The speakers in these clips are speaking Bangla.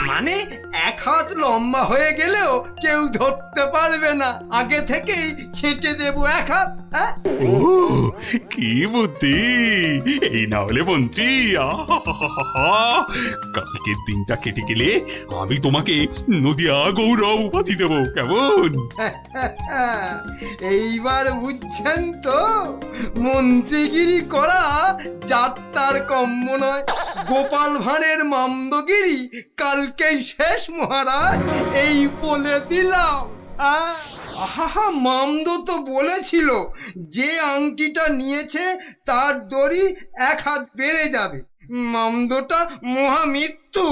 মানে 1 হাত লম্বা হয়ে গেলেও কেউ ধরতে পারবে না, আগে থেকেই ছেঁটে দেবো 1 হাত। ও কি বুদ্ধি! এই না হলে মন্ত্রী, আহাহাহাহা, কালকের দিনটা কেটে গেলে আমি তোমাকে নদিয়া গৌরব উপাধি দেবো, কেমন? এইবার বুঝছেন তো, মন্ত্রীগিরি করা যাত্রার কম্ম নয়। গোপাল ভাঁড়ের মামদগিরি কালকেই শেষ মহারাজ, এই বলে দিলাম। আহা, মামদো তো বলেছিল যে আংটিটা নিয়েছে তার দড়ি 1 হাত বেড়ে যাবে। মামদোটা মহামৃত্যু।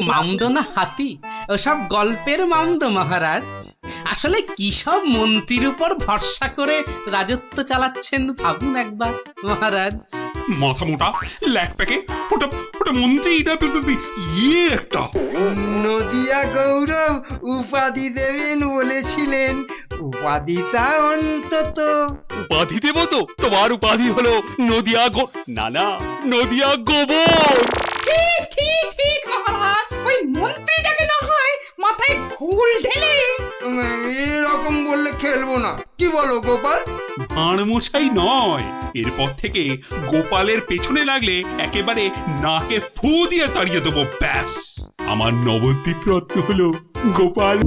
মামদো না হাতি, ওসব গল্পের মামদো মহারাজ। আসলে কি সব মন্ত্রীর উপর ভরসা করে রাজত্ব চালাচ্ছেন ভাবুন একবার মহারাজ। মাথা মোটা ল্যাক প্যাকে, ওটা ওটা মন্ত্রী না, ইয়ে একটা। নদিয়া গৌরব উপাধি দেবেন বলেছিলেন, উপাধিটা অন্তত। উপাধি দেব তো? তোমার উপাধি হলো নদিয়া না না, নদিয়া গোবর। ঠিক ঠিক ঠিক মহারাজ, ওই মন্ত্রীটাকে না হয় মাথায় ফুল ঢেলে। এরকম বললে খেলবো না, কি বলো গোপাল? ভাঁড়মশাই নয়, এরপর থেকে গোপালের পেছনে লাগলে একেবারে নাকে ফু দিয়ে তাড়িয়ে দেবো, ব্যাস। আমার নবদ্বীপ রত্ন হলো গোপাল।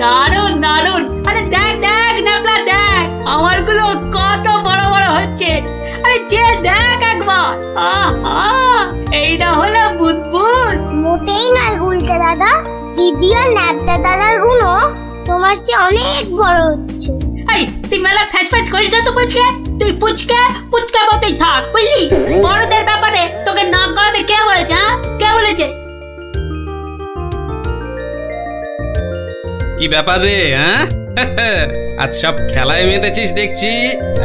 দারুন দারুন! আরে দেখ দেখ ন্যাপলা, দেখ আমারগুলো কত বড় বড় হচ্ছে। আরে যে দেখ একবার, এইটা হলো বুদবুদ। মোটেই নয় গুলটে দাদা, দিদি আর ন্যাপটা দাদার গুলো তোমার চেয়ে অনেক বড় হচ্ছে। এই তুই মেলা ফ্যাচ ফ্যাচ করিস না তো পুচকে, তুই পুচকে পুচকে মতোই থাক, বুঝলি? বড়দের ব্যাপারে তোকে নাক গলাতে কে বলেছে? কে বলেছে? কি ব্যাপার রে, হ্যাঁ? আজ সব খেলায় মেতেছিস দেখছি।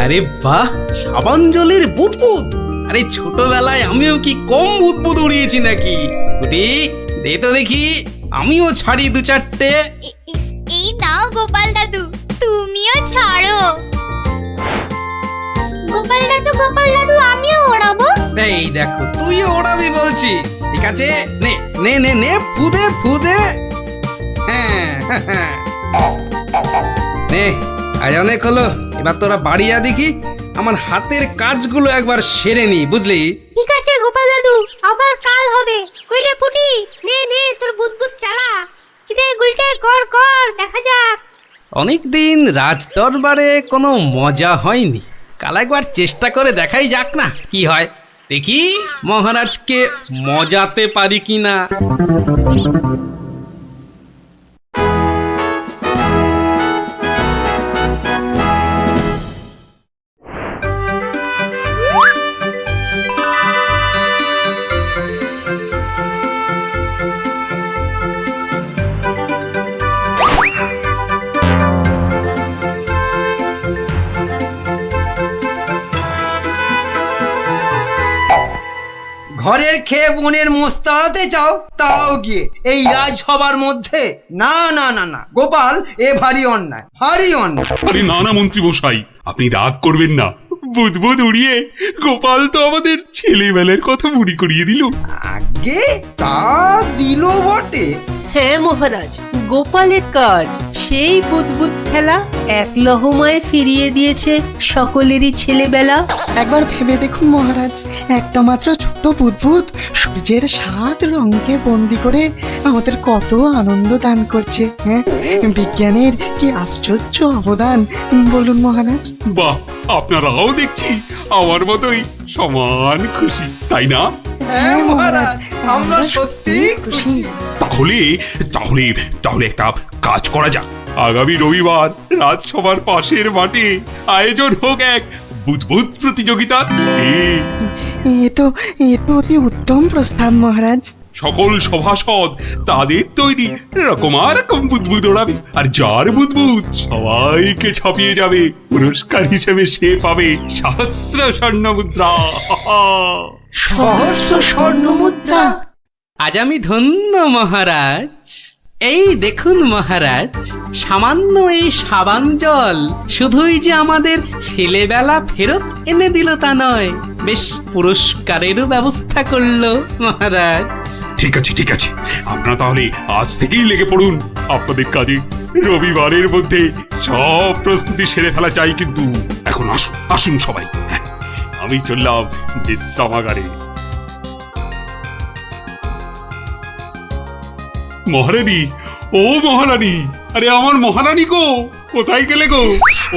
আরে বাহ, সাবাঞ্জলির বুদবুদ! আরে ছোটবেলায় আমিও কি কম বুদবুদ উড়িয়েছি নাকি? গুটি দে তো দেখি, আমিও ছাড়ি 2-4টে। এই নাও গোপাল দাদু, তুমিও ছাড়ো। গোপাল দাদু আমিও ওড়াবো। এই দেখো, তুইও ওড়াবি বলছিস? ঠিক আছে, নে নে নে নে, ফুদে ফুদে। হ্যাঁ নে, আজ অনেক হলো, এবার তোরা বাড়ি যা দেখি, আমার হাতের কাজগুলো একবার সেরে নি, বুঝলি? ঠিক আছে গোপাল দাদু, আবার কাল হবে। কইরে ফুটি, নে নে তোর বুদবুদ চালা। রে গুলটে কর কর, দেখা যাক। অনেকদিন রাজ দরবারে কোনো মজা হয়নি, কাল একবার চেষ্টা করে দেখাই যাক না কি হয়। দেখি মহারাজকে মজাতে পারি কিনা। ঘরের খেয়ে বনের মোস্তাতে চাও, তাও গিয়ে এই রাজসভার মধ্যে? না না না না গোপাল, এ ভারী অন্যায়, ভারী অন্যায়। আরে না না মন্ত্রী মশাই, আপনি রাগ করবেন না। বুদবুদ উড়িয়ে গোপাল তো আমাদের ছেলেবেলার কথা মনে করিয়ে দিল। আগে তা দিল বটে। হ্যাঁ মহারাজ, গোপালের কাজ সেই বুদবুদ খেলা এক লহমায় ফিরিয়ে দিয়েছে সকলেরই ছেলেবেলা। একবার ভেবে দেখুন মহারাজ, একটা মাত্র ছোট্ট বুদবুদ সূর্যের 7 রঙকে বন্দি করে আমাদের কত আনন্দ দান করছে। হ্যাঁ, বিজ্ঞানের কি আশ্চর্য অবদান বলুন মহারাজ। বাহ, আপনারাও দেখছি আমার মতোই সমান খুশি, তাই না? হ্যাঁ মহারাজ, আমরা সত্যি খুশি। তাহলে তাহলে তাহলে একটা কাজ করা যাক। আগামী রবিবার রাজসভার পাশের মাঠে আয়োজন হোক এক বুদবুদ প্রতিযোগিতা। এ তো অতি উত্তম প্রস্তাব মহারাজ। সকল সভাসদ তাদের তৈরি রকম বুদবুদ ওড়াবে, আর যার বুদবুদ সবাইকে ছাপিয়ে যাবে, পুরস্কার হিসেবে সে পাবে 1000 স্বর্ণ মুদ্রা। সহস্র স্বর্ণ মুদ্রা! আজ আমি ধন্য মহারাজ। এই দেখুন মহারাজ, সামান্য এই সাবান জল শুধুই যে আমাদের ছেলেবেলা ফেরত এনে দিল তা নয়, বেশ পুরস্কারেরও ব্যবস্থা করলো মহারাজ। ঠিক আছে ঠিক আছে, আপনারা তাহলে আজ থেকেই লেগে পড়ুন আপনাদের কাজে। রবিবারের মধ্যে সব প্রস্তুতি সেরে ফেলা চাই, কিন্তু এখন আসুন আসুন সবাই, আমি চললাম বিশ্রামাগারে। মহারানী, ও মহারানী, আরে আমার মহারানী গো, কোথায় গেলে গো?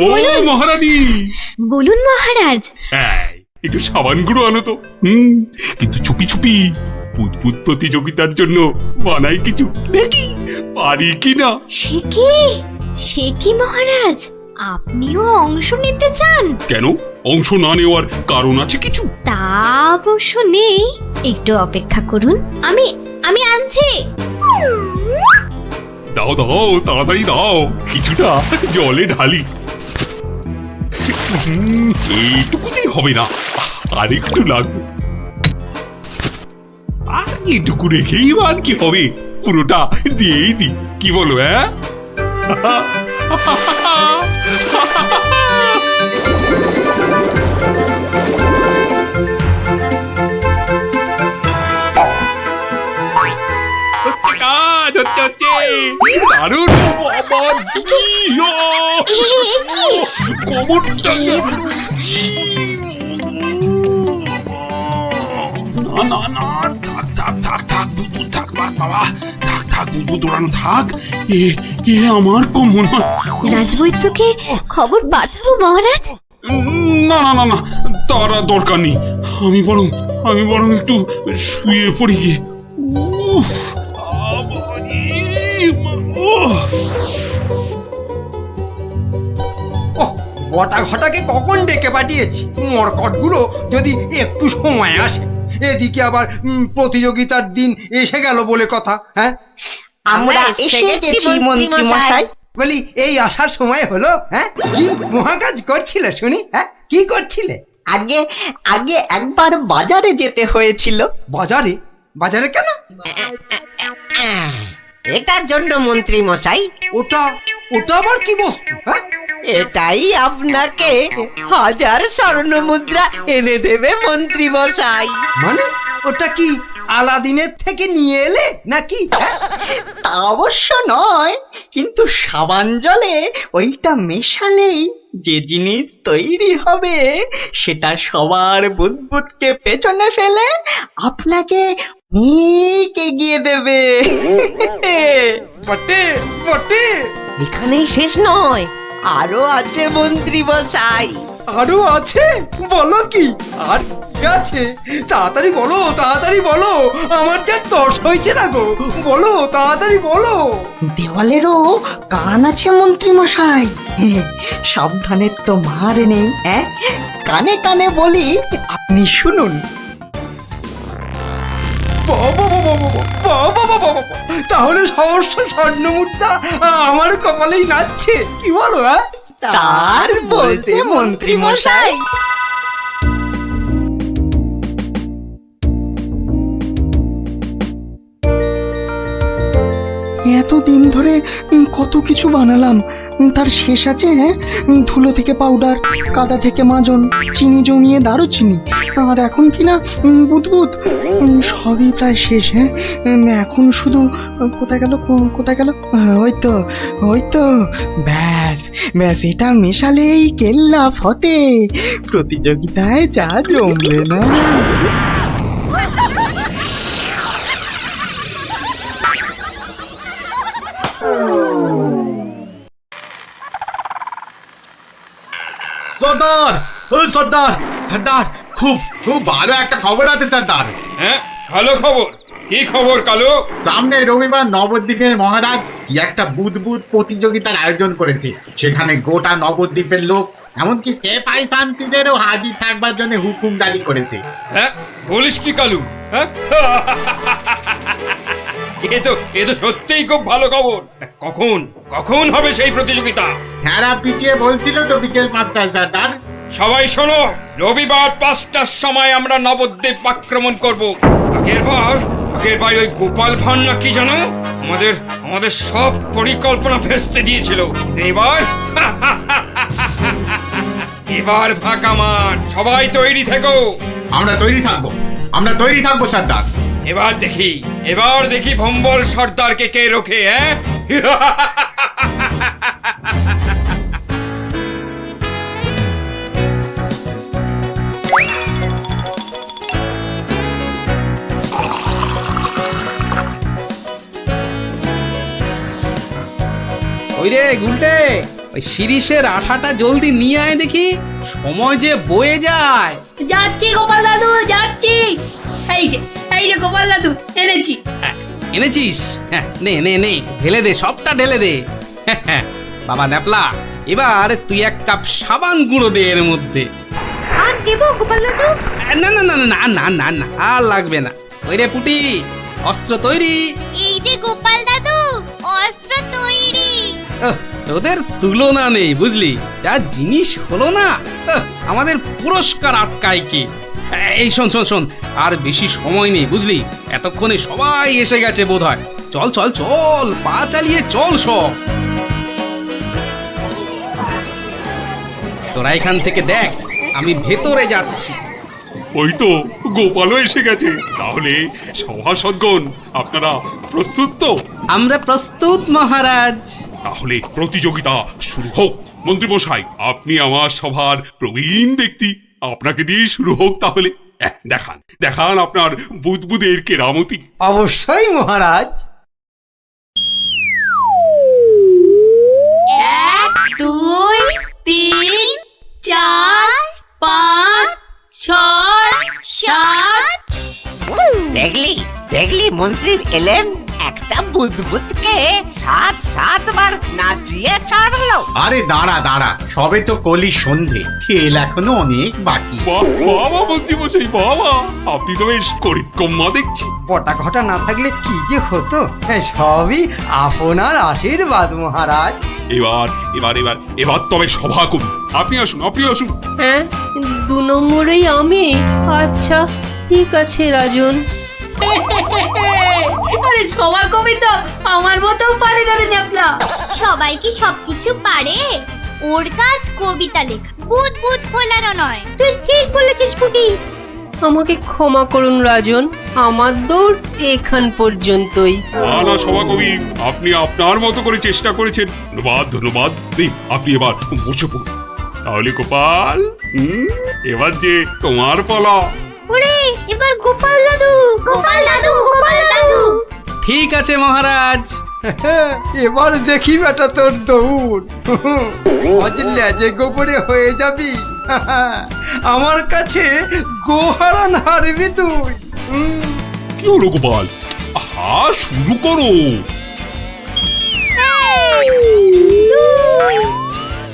ও মহারানী, বলুন মহারাজ। একটু সাবান গুঁড়ো আনো তো। কিন্তু চুপি চুপি, বুদবুদ প্রতিযোগিতার জন্য বানাই কিছু, দেখি পারি কিনা। সে কি মহারাজ, আপনিও অংশ নিতে চান? কেন, অংশ না নেওয়ার কারণ আছে কিছু? তা অবশ্য নেই, একটু অপেক্ষা করুন, আমি আনছি। দাও দাও, তাড়াতাড়ি দাও, কিছুটা জলে ঢালি। এইটুকুতেই হবে না, আর একটু লাগবে। আর এইটুকু রেখেই আর কি হবে, পুরোটা দিয়েই দি, কি বলো? কাজ হচ্ছে হচ্ছে, দারুণ। কবরটা না না না, থাক থাক থাক থাক, বুদবুদ থাক বাবা, থাক থাক, বুদবুদ ওড়ানো থাক। এ আমার কমন। রাজবৈদ্যকে খবর পাঠাবো মহারাজ? না না না না, তার আর দরকার নেই। আমি বরং একটু শুয়ে পড়ি গিয়ে। বটা ঘটাকে কখন ডেকে পাঠিয়েছি, মরকটগুলো যদি একটু সময় আসে। এদিকে আবার প্রতিযোগিতার দিন এসে গেল বলে কথা। হ্যাঁ, আমরা এসে গেছি মন্ত্রী মশাই। বলি এই আসার সময় হলো? হ্যাঁ, কি মহাকাজ করছিলে শুনি? হ্যাঁ, কি করছিলে? আগে আগে একবার বাজারে যেতে হয়েছিল। বাজারে? বাজারে কেন? এটার জন্য মন্ত্রী মশাই। ওটা আবার কি বস্তু? হ্যাঁ, এটাই আপনাকে 1000 স্বর্ণ মুদ্রা এনে দেবে মন্ত্রী মশাই। মানে ওটা কি আলাদিনের থেকে নিয়ে এলে নাকি? হ্যাঁ? তা অবশ্য নয়, কিন্তু সাবান জলে ওইটা মেশালেই যে জিনিস তৈরি হবে সেটা সবার বুদবুদকে পেছনে ফেলে আপনাকে অনেক এগিয়ে দেবে। বটে বটে, এখানেই শেষ নয়, আরো আছে মন্ত্রী মশাই। আরো আছে? বলো কি আর কি আছে? তাড়াতাড়ি বলো, তাড়াতাড়ি বলো, আমার যা তর্স হয়েছে না গো, বলো তাড়াতাড়ি বলো। দেওয়ালেরও কান আছে মন্ত্রী মশাই। সাবধানের তো মার নেই। কানে কানে বলি, আপনি শুনুন। তাহলে সহস্র স্বর্ণ মুদ্রা আমার কপালেই নাচছে, কি বলো? হ্যাঁ, তার বলতে মন্ত্রী মশাই। এতদিন ধরে কত কিছু বানালাম, তার শেষ আছে? ধুলো থেকে পাউডার, কাদা থেকে মাজন, চিনি জমিয়ে দারুচিনি, আর এখন কিনা বুদবুদ, সবই প্রায় শেষ। এখন শুধু কোথায় গেল, কোথায় গেল? ওই তো ব্যাস ব্যাস, এটা মেশালেই কেল্লা ফতে, প্রতিযোগিতায় যা জমবে না। সর্দার, ও সর্দার, সর্দার, খুব খুব ভালো একটা খবর আছে সর্দার। হ্যাঁ, ভালো খবর? কি খবর কালু? সামনে রবিবার নবদ্বীপের মহারাজ একটা বুদবুদ প্রতিযোগিতার আয়োজন করেছে। সেখানে গোটা নবদ্বীপের লোক, এমনকি সেপাই শান্তিদেরও হাজির থাকবার জন্য হুকুম জারি করেছে। হ্যাঁ, বলিস কি কালু? হ্যাঁ, এ তো সত্যিই খুব ভালো খবর। তা কখন হবে সেই প্রতিযোগিতা? ভেড়া পিটিয়ে বলছিল তো বিকেল 5টায় সর্দার। সবাই শোনো, রবিবার 5টার সময় আমরা নবদ্বীপ আক্রমণ করব। আগের বার আগের বার ওই গোপাল ভাঁড় না কি জানো আমাদের আমাদের সব পরিকল্পনা ভেস্তে দিয়েছিল। কিন্তু এবার এবার ফাঁকা মাঠ, সবাই তৈরি থেকো। আমরা তৈরি থাকবো সর্দার। এবার দেখি ভম্বল সর্দারকে কে রোখে, হ্যাঁ? ওই রে গুলটে, ওই শিরিষের আঠাটা জলদি নিয়ে আয় দেখি, সময় যে বয়ে যায়। যাচ্ছি গোপাল দাদু, যাচ্ছি। এই যে গোপাল দাদু, এনেছি। হ্যাঁ, এনেছিস? হ্যাঁ, নে নে নে, ঢেলে দে, সবটা ঢেলে দে। বাবা ন্যাপলা, এবার তুই এক কাপ সাবান গুঁড়ো দে এর মধ্যে। আর দেবো গোপাল দাদু? না না না না না না না, আর লাগবে না। ওই রে পুটি, অস্ত্র তৈরি? এই যে গোপাল দাদু, অস্ত্র তৈরি। তোদের তুলনা নেই বুঝলি, যা জিনিস হলো না, আমাদের পুরস্কার আটকায় কে? এই শোন শোন শোন, আর বেশি সময় নেই বুঝলি, এতক্ষণে সবাই এসে গেছে বোধহয়। চল চল চল, পা চালিয়ে চল সব। তোরা এখান থেকে দেখ, আমি ভেতরে যাচ্ছি। ওই তো গোপালও এসে গেছে। তাহলে সভাসদগণ, আপনারা প্রস্তুত তো? আমরা প্রস্তুত মহারাজ। তাহলে প্রতিযোগিতা শুরু হোক। মন্ত্রীমশাই, আপনি আমার সভার প্রবীণ ব্যক্তি, আপনাকে দিয়ে শুরু হোক তাহলে। দেখান দেখান আপনার বুদবুদের কেরামতি। অবশ্যই মহারাজ। 1 2 3 4 5 6 7। দেখলি মন্ত্রী এলেন, একটা বুদবুদকে 7-7 নাচিয়ে ছাড়লো। আরে দাঁড়া, সবে তো কলি সন্ধে, খেল এখনো অনেক বাকি। বাবা মন্ত্রীমশাই, বাবা আপনি তো বেশ করিতকম্মা দেখছি। পটা ঘটা না থাকলে কি যে হতো, সবই আপনার আশীর্বাদ মহারাজ। এবার এবার এবার এবার তবে সভা করুন। আপনি আসুন, আপনি আসুন। হ্যাঁ, 2 নম্বরেই আমি? আচ্ছা ঠিক আছে রাজন। আরে সবার কবি তো আমার মতো পারে না রে ন্যাপলা। সবাই কি সবকিছু পারে? ওর কাজ কবিতা লেখা, বুদবুদ ফোলানো নয়। তুই ঠিক বলেছিস ফুটি। আমাকে ক্ষমা করুন রাজন, আমার দৌড় এখান পর্যন্তই। না সভাকবি, আপনি আপনার মতো করে চেষ্টা করেছেন, ধন্যবাদ ধন্যবাদ। আপনি এবার বসে পড়ুন। তাহলে গোপাল, এবার যে তোমার পালা। ওরে এবার গোপাল দাদু, গোপাল দাদু, গোপাল দাদু। ঠিক আছে মহারাজ। এবার দেখি বেটা তোর দৌড়, অজলে যে গোবরে হয়ে যাবি। আমার কাছে গোহারান হারবি তুই। কি হলো গোপাল? আহা, শুরু করো। 2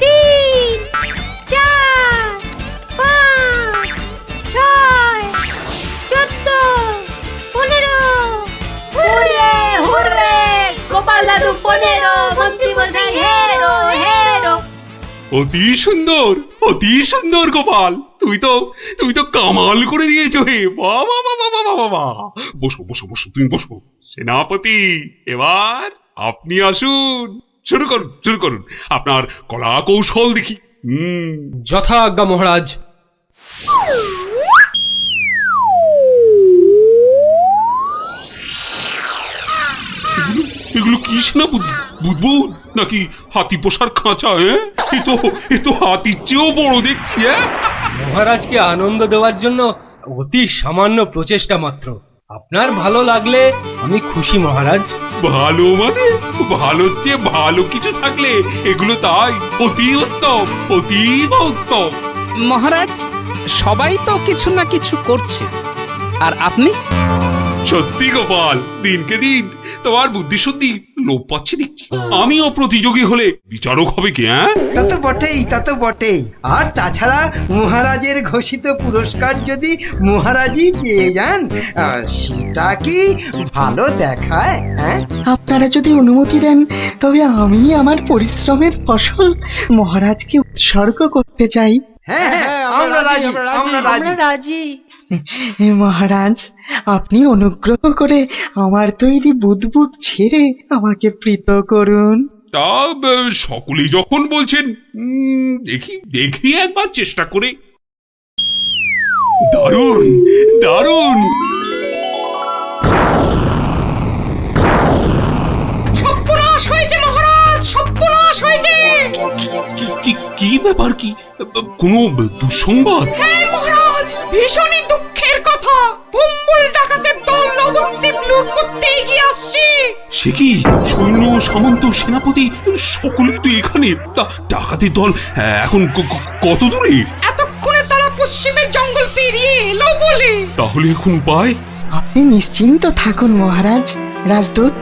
3 4 5 6 14 15। হুররে হুররে, গোপাল দাদু 15, মন্ত্রী মশাই হেরো হেরো। অতি সুন্দর গোপাল, তুমি তো কামাল করে দিয়েছো হে। বাবা বাবা বাবা বাবা, বসো বসো বসো, তুমি বসো। সেনাপতি, এবার আপনি আসুন, শুরু করুন আপনার কলা কৌশল দেখি। যথা আজ্ঞা মহারাজ। এগুলো কি সেনাপতি? বুদবুদ নাকি হাতি পোষার খাঁচা? এ তো হাতির চেয়েও বড় দেখছি। মহারাজকে আনন্দ দেওয়ার জন্য অতি সামান্য প্রচেষ্টা মাত্র। আপনার ভালো লাগলে আমি খুশি মহারাজ। ভালো মানে? ভালোর চেয়ে ভালো কিছু থাকলে এগুলো তাই অতি উত্তম, অতীব উত্তম। মহারাজ, সবাই তো কিছু না কিছু করছে, আর আপনি? সত্যি গোপাল, দিনকে দিন তোমার বুদ্ধি সত্যি লোপ পাচ্ছে দেখছি। আমিও প্রতিযোগী হলে বিচারক হবে কি? তা তো বটেই। আর তাছাড়া মহারাজের ঘোষিত পুরস্কার যদি মহারাজই পেয়ে যান, সেটা কি ভালো দেখায়? আপনারা যদি অনুমতি দেন, তবে আমি আমার পরিশ্রমের ফসল মহারাজকে উৎসর্গ করতে চাই। হ্যাঁ হ্যাঁ আমরা রাজি আমরা রাজি আমরা রাজি। মহারাজ, আপনি অনুগ্রহ করে আমার তৈরি বুদবুদ ছেড়ে আমাকে প্রীত করুন। তা সকলেই যখন বলছেন, দেখি দেখি একবার চেষ্টা করে। দারুণ দারুণ! সর্বনাশ হয়েছে মহারাজ, সর্বনাশ হয়েছে। কি ব্যাপার? কি কোনো দুঃসংবাদ? হ্যাঁ মহারাজ, ভীষণই দুঃখের কথা। ভম্বল ডাকাতের দল নবদ্বীপ লুট করতে এগিয়ে আসছে। সে কি? সৈন্য, সামন্ত, সেনাপতি সকলে তো এখানে। তা ডাকাতের দল এখন কত দূরে? এতক্ষণে তারা পশ্চিমের জঙ্গল পেরিয়ে এলো বলে। তাহলে এখন উপায়? আপনি নিশ্চিন্ত থাকুন মহারাজ। রাজদূত,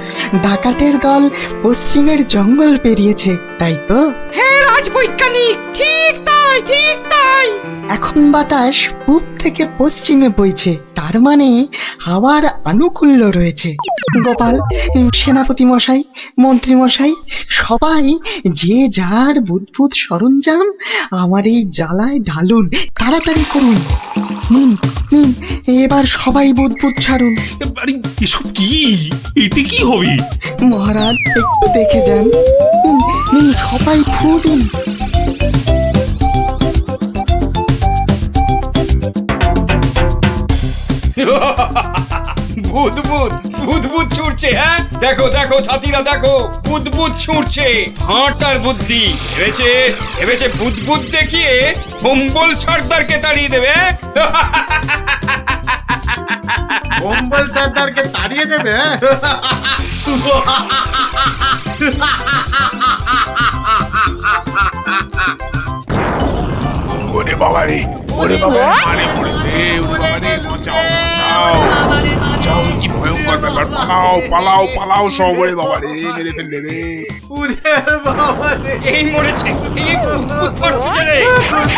ডাকাতের দল পশ্চিমের জঙ্গল পেরিয়েছে, তাই তো? হ্যাঁ রাজবৈজ্ঞানিক, ঠিক তাই, ঠিক তাই। এখন বাতাস পূব থেকে পশ্চিমে বইছে, তার মানে হাওয়ার আনুকূল্য রয়েছে। গোপাল, সেনাপতি মশাই, মন্ত্রী মশাই, সবাই যে যার বুদবুদ সরঞ্জাম আমার এই জ্বালায় ঢালুন, তাড়াতাড়ি করুন। নিন নিন, এবার সবাই বুদবুদ ছাড়ুন। আরে এসব কি? এতে কি হবে? মহারাজ একটু দেখে যান। নিন নিন, সবাই ফু দিন। বুদবুদ বুদবুদ ছুটছে। হ্যাঁ দেখো দেখো সাথীরা, দেখো বুদবুদ ছুটছে। হাঁটার বুদ্ধি ভেবেছে, ভেবেছে বুদবুদ দেখিয়ে ভম্বল সর্দারকে তাড়িয়ে দেবে। কম্বল সর্দারকে তাড়িয়ে দেবে? ওরে বাবা রে, ওরে বাবা, মারে পড়েছে, ওরে বাবা রে, বাঁচাও বাঁচাও বাঁচাও, কি ভয়ঙ্কর ব্যাপার! পালাও পালাও পালাও সব! ওরে বাবা রে, মেরে ফেললে রে! উরে বাবা রে, এই মরেছে, এই বুদবুদ করছে রে।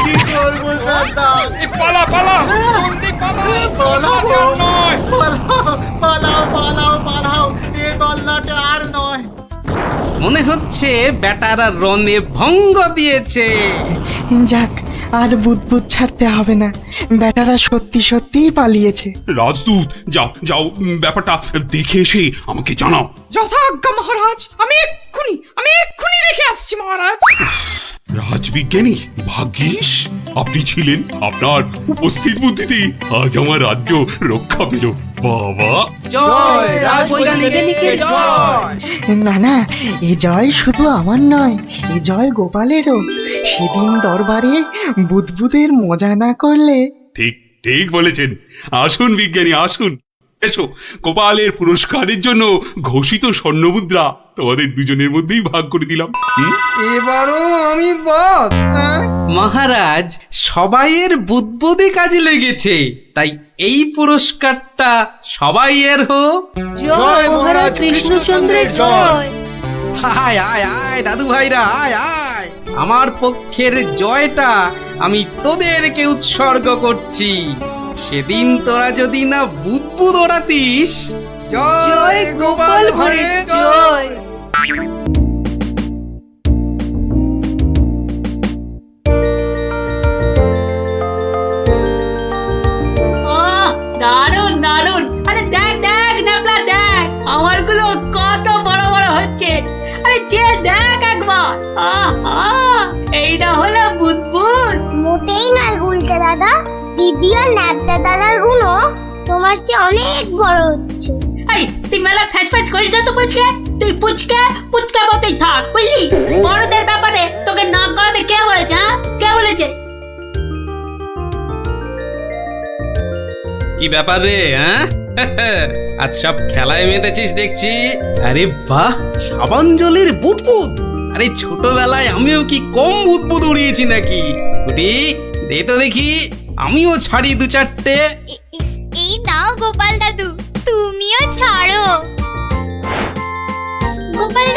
কি করবো সর্দার? এই পালা পালা, জলদি পালা, পালাও, বাঁচার নয়। পালাও পালাও পালাও পালাও, এ গল্লাটা আর নয়। মনে হচ্ছে বেটারা রনে ভঙ্গ দিয়েছে। যাক, আর বুদবুদ ছাড়তে হবে না। বেটারা সত্যি সত্যিই পালিয়েছে। রাজদূত, যাও যাও, ব্যাপারটা দেখে এসে আমাকে জানাও। যথাজ্ঞা মহারাজ, আমি এক্ষুনি দেখে আসছি মহারাজ। রাজবিজ্ঞানী, ভাগ্যিস আপনি ছিলেন। আপনার উপস্থিত বুদ্ধিতেই আজ আমার রাজ্য রক্ষা পেল। বাবা! জয় রাজবৈজ্ঞানিকের জয়। না না, এ জয় শুধু আমার নয়, এ জয় গোপালেরও। সেদিন দরবারে বুদবুদের মজা না করলে। ঠিক ঠিক বলেছেন। আসুন বিজ্ঞানী, আসুন। এসো, গোপালের পুরস্কারের জন্য ঘোষিত স্বর্ণমুদ্রা তোমাদের দুজনের মধ্যেই ভাগ করে দিলাম। এবারও আমি বাদ। মহারাজ, সবাইয়ের বুদ্বুদে কাজে লেগেছে, তাই এই পুরস্কারটা সবাই এর হোক। জয় মহারাজ কৃষ্ণচন্দ্রের জয়। আয় আয় আয় দাদু ভাইরা, আয় আয়। আমার পক্ষের জয়টা আমি তোদেরকে উৎসর্গ করছি। সেদিন তোরা যদি না বুদ্বুদ ওড়াতিস। জয় গোপাল ভাঁড়ের জয়। দারুন দারুন। আরে দেখ দেখ নাপলা, দেখ আমারগুলো কত বড় বড় হচ্ছে। আরে যে দেখ একবার, এইটা হলো বুদবুদ। মোটেই নয় গুলটে দাদা, দিদি আর ন্যাপটা দাদার উনো তোমার চেয়ে অনেক বড় হচ্ছে। এই তুই মেলা ফ্যাচ ফ্যাচ করিস না তো পুচকে। তুই পুচকা মতোই থাক, বুঝলি? বড়দের ব্যাপারে তোকে নাক গলাতে কে বলেছে? হ্যাঁ, কে বলেছে? কি ব্যাপার রে? হ্যাঁ, আজ সব খেলায় মেতেছিস দেখছি। আরে বাহ, সাবাঞ্জলির বুদবুদ! আরে ছোটবেলায় আমিও কি কম বুদবুদ উড়িয়েছি নাকি? কুটি, দে তো দেখি, আমিও ছাড়ি দু চারটে। এই নাও গোপাল দাদু, তুমিও ছাড়ো। গোপাল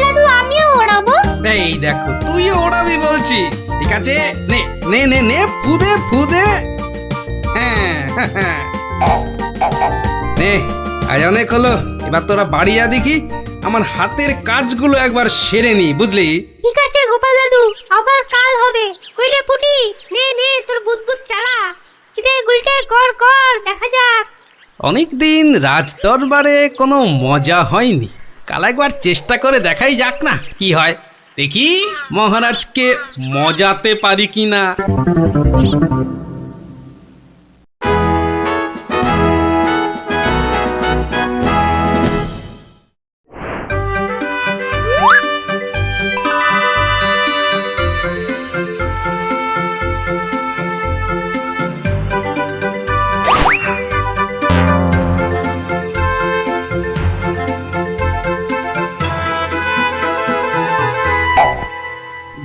দাদু আমিও ওড়াবো। এই দেখো, তুইও ওড়াবি বলছিস? ঠিক আছে, নে নে নে নে, ফুদে ফুদে। হ্যাঁ, নে, আজ অনেক হলো। এবার তোরা বাড়ি যা দেখি, আমার হাতের কাজগুলো একবার সেরে নি, বুঝলি? ঠিক আছে গোপাল দাদু, আবার কাল হবে। কইলে ফুটি, নে নে তোর বুদবুদ চালা। রে গুলটে কর কর, দেখা যাক। অনেকদিন রাজ দরবারে কোনো মজা হয়নি, কাল একবার চেষ্টা করে দেখাই যাক না কি হয়। দেখি মহারাজকে মজাতে পারি কিনা।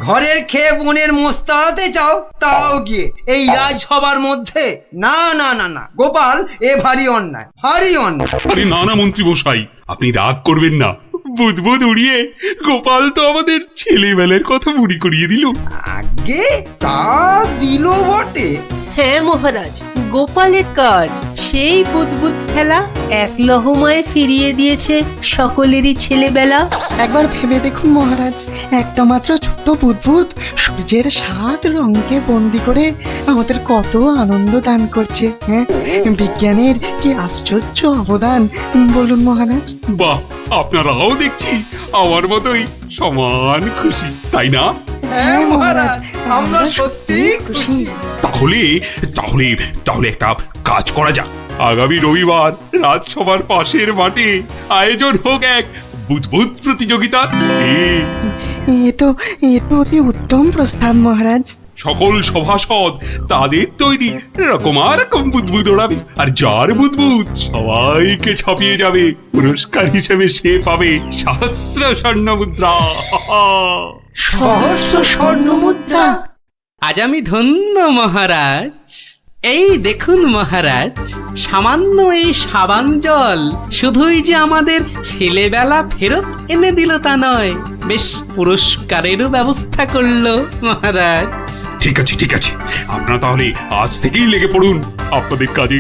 ঘরের খেয়ে বনের মোষ তাড়াতে চাও, তাও গিয়ে এই রাজসভার মধ্যে? না না না না গোপাল, এ ভারী অন্যায়, ভারী অন্যায়। আরে না না মন্ত্রী মশাই, আপনি রাগ করবেন না। বুদবুদ উড়িয়ে গোপাল তো আমাদের ছেলেবেলার কথা মনে করিয়ে দিল। আগে তা দিল বটে। হ্যাঁ মহারাজ, গোপালের কাজ সেই বুদবুদ খেলা এক লহমায় ফিরিয়ে দিয়েছে সকলেরই ছেলেবেলা। একবার ভেবে দেখুন মহারাজ, একটা মাত্র ছোট্ট বুদবুদ সূর্যের 7 রঙকে বন্দি করে আমাদের কত আনন্দ দান করছে। হ্যাঁ, বিজ্ঞানের কি আশ্চর্য অবদান বলুন মহারাজ। বাহ, আপনারাও দেখছি আমার মতোই সমান খুশি, তাই না? হ্যাঁ মহারাজ, আমরা সত্যি খুশি। তাহলে তাহলে তাহলে একটা কাজ করা যাক। আগামী রবিবার রাজসভার পাশের মাঠে আয়োজন হোক এক বুদবুদ প্রতিযোগিতা। এ তো অতি উত্তম প্রস্তাব মহারাজ। সকল সভাসদ তাদের তৈরি রকম বুদবুদ ওড়াবে, আর যার বুদবুদ সবাইকে ছাপিয়ে যাবে, পুরস্কার হিসেবে সে পাবে সহস্র স্বর্ণ মুদ্রা। সহস্র স্বর্ণ মুদ্রা? আজ আমি ধন্য মহারাজ। এই দেখুন মহারাজ, সামান্য এই সাবান জল শুধুই যে আমাদের ছেলেবেলা ফেরত এনে দিল তা নয়, বেশ পুরস্কারেরও ব্যবস্থা করলো মহারাজ। ঠিক আছে ঠিক আছে, আপনারা তাহলে আজ থেকেই লেগে পড়ুন আপনাদের কাজে।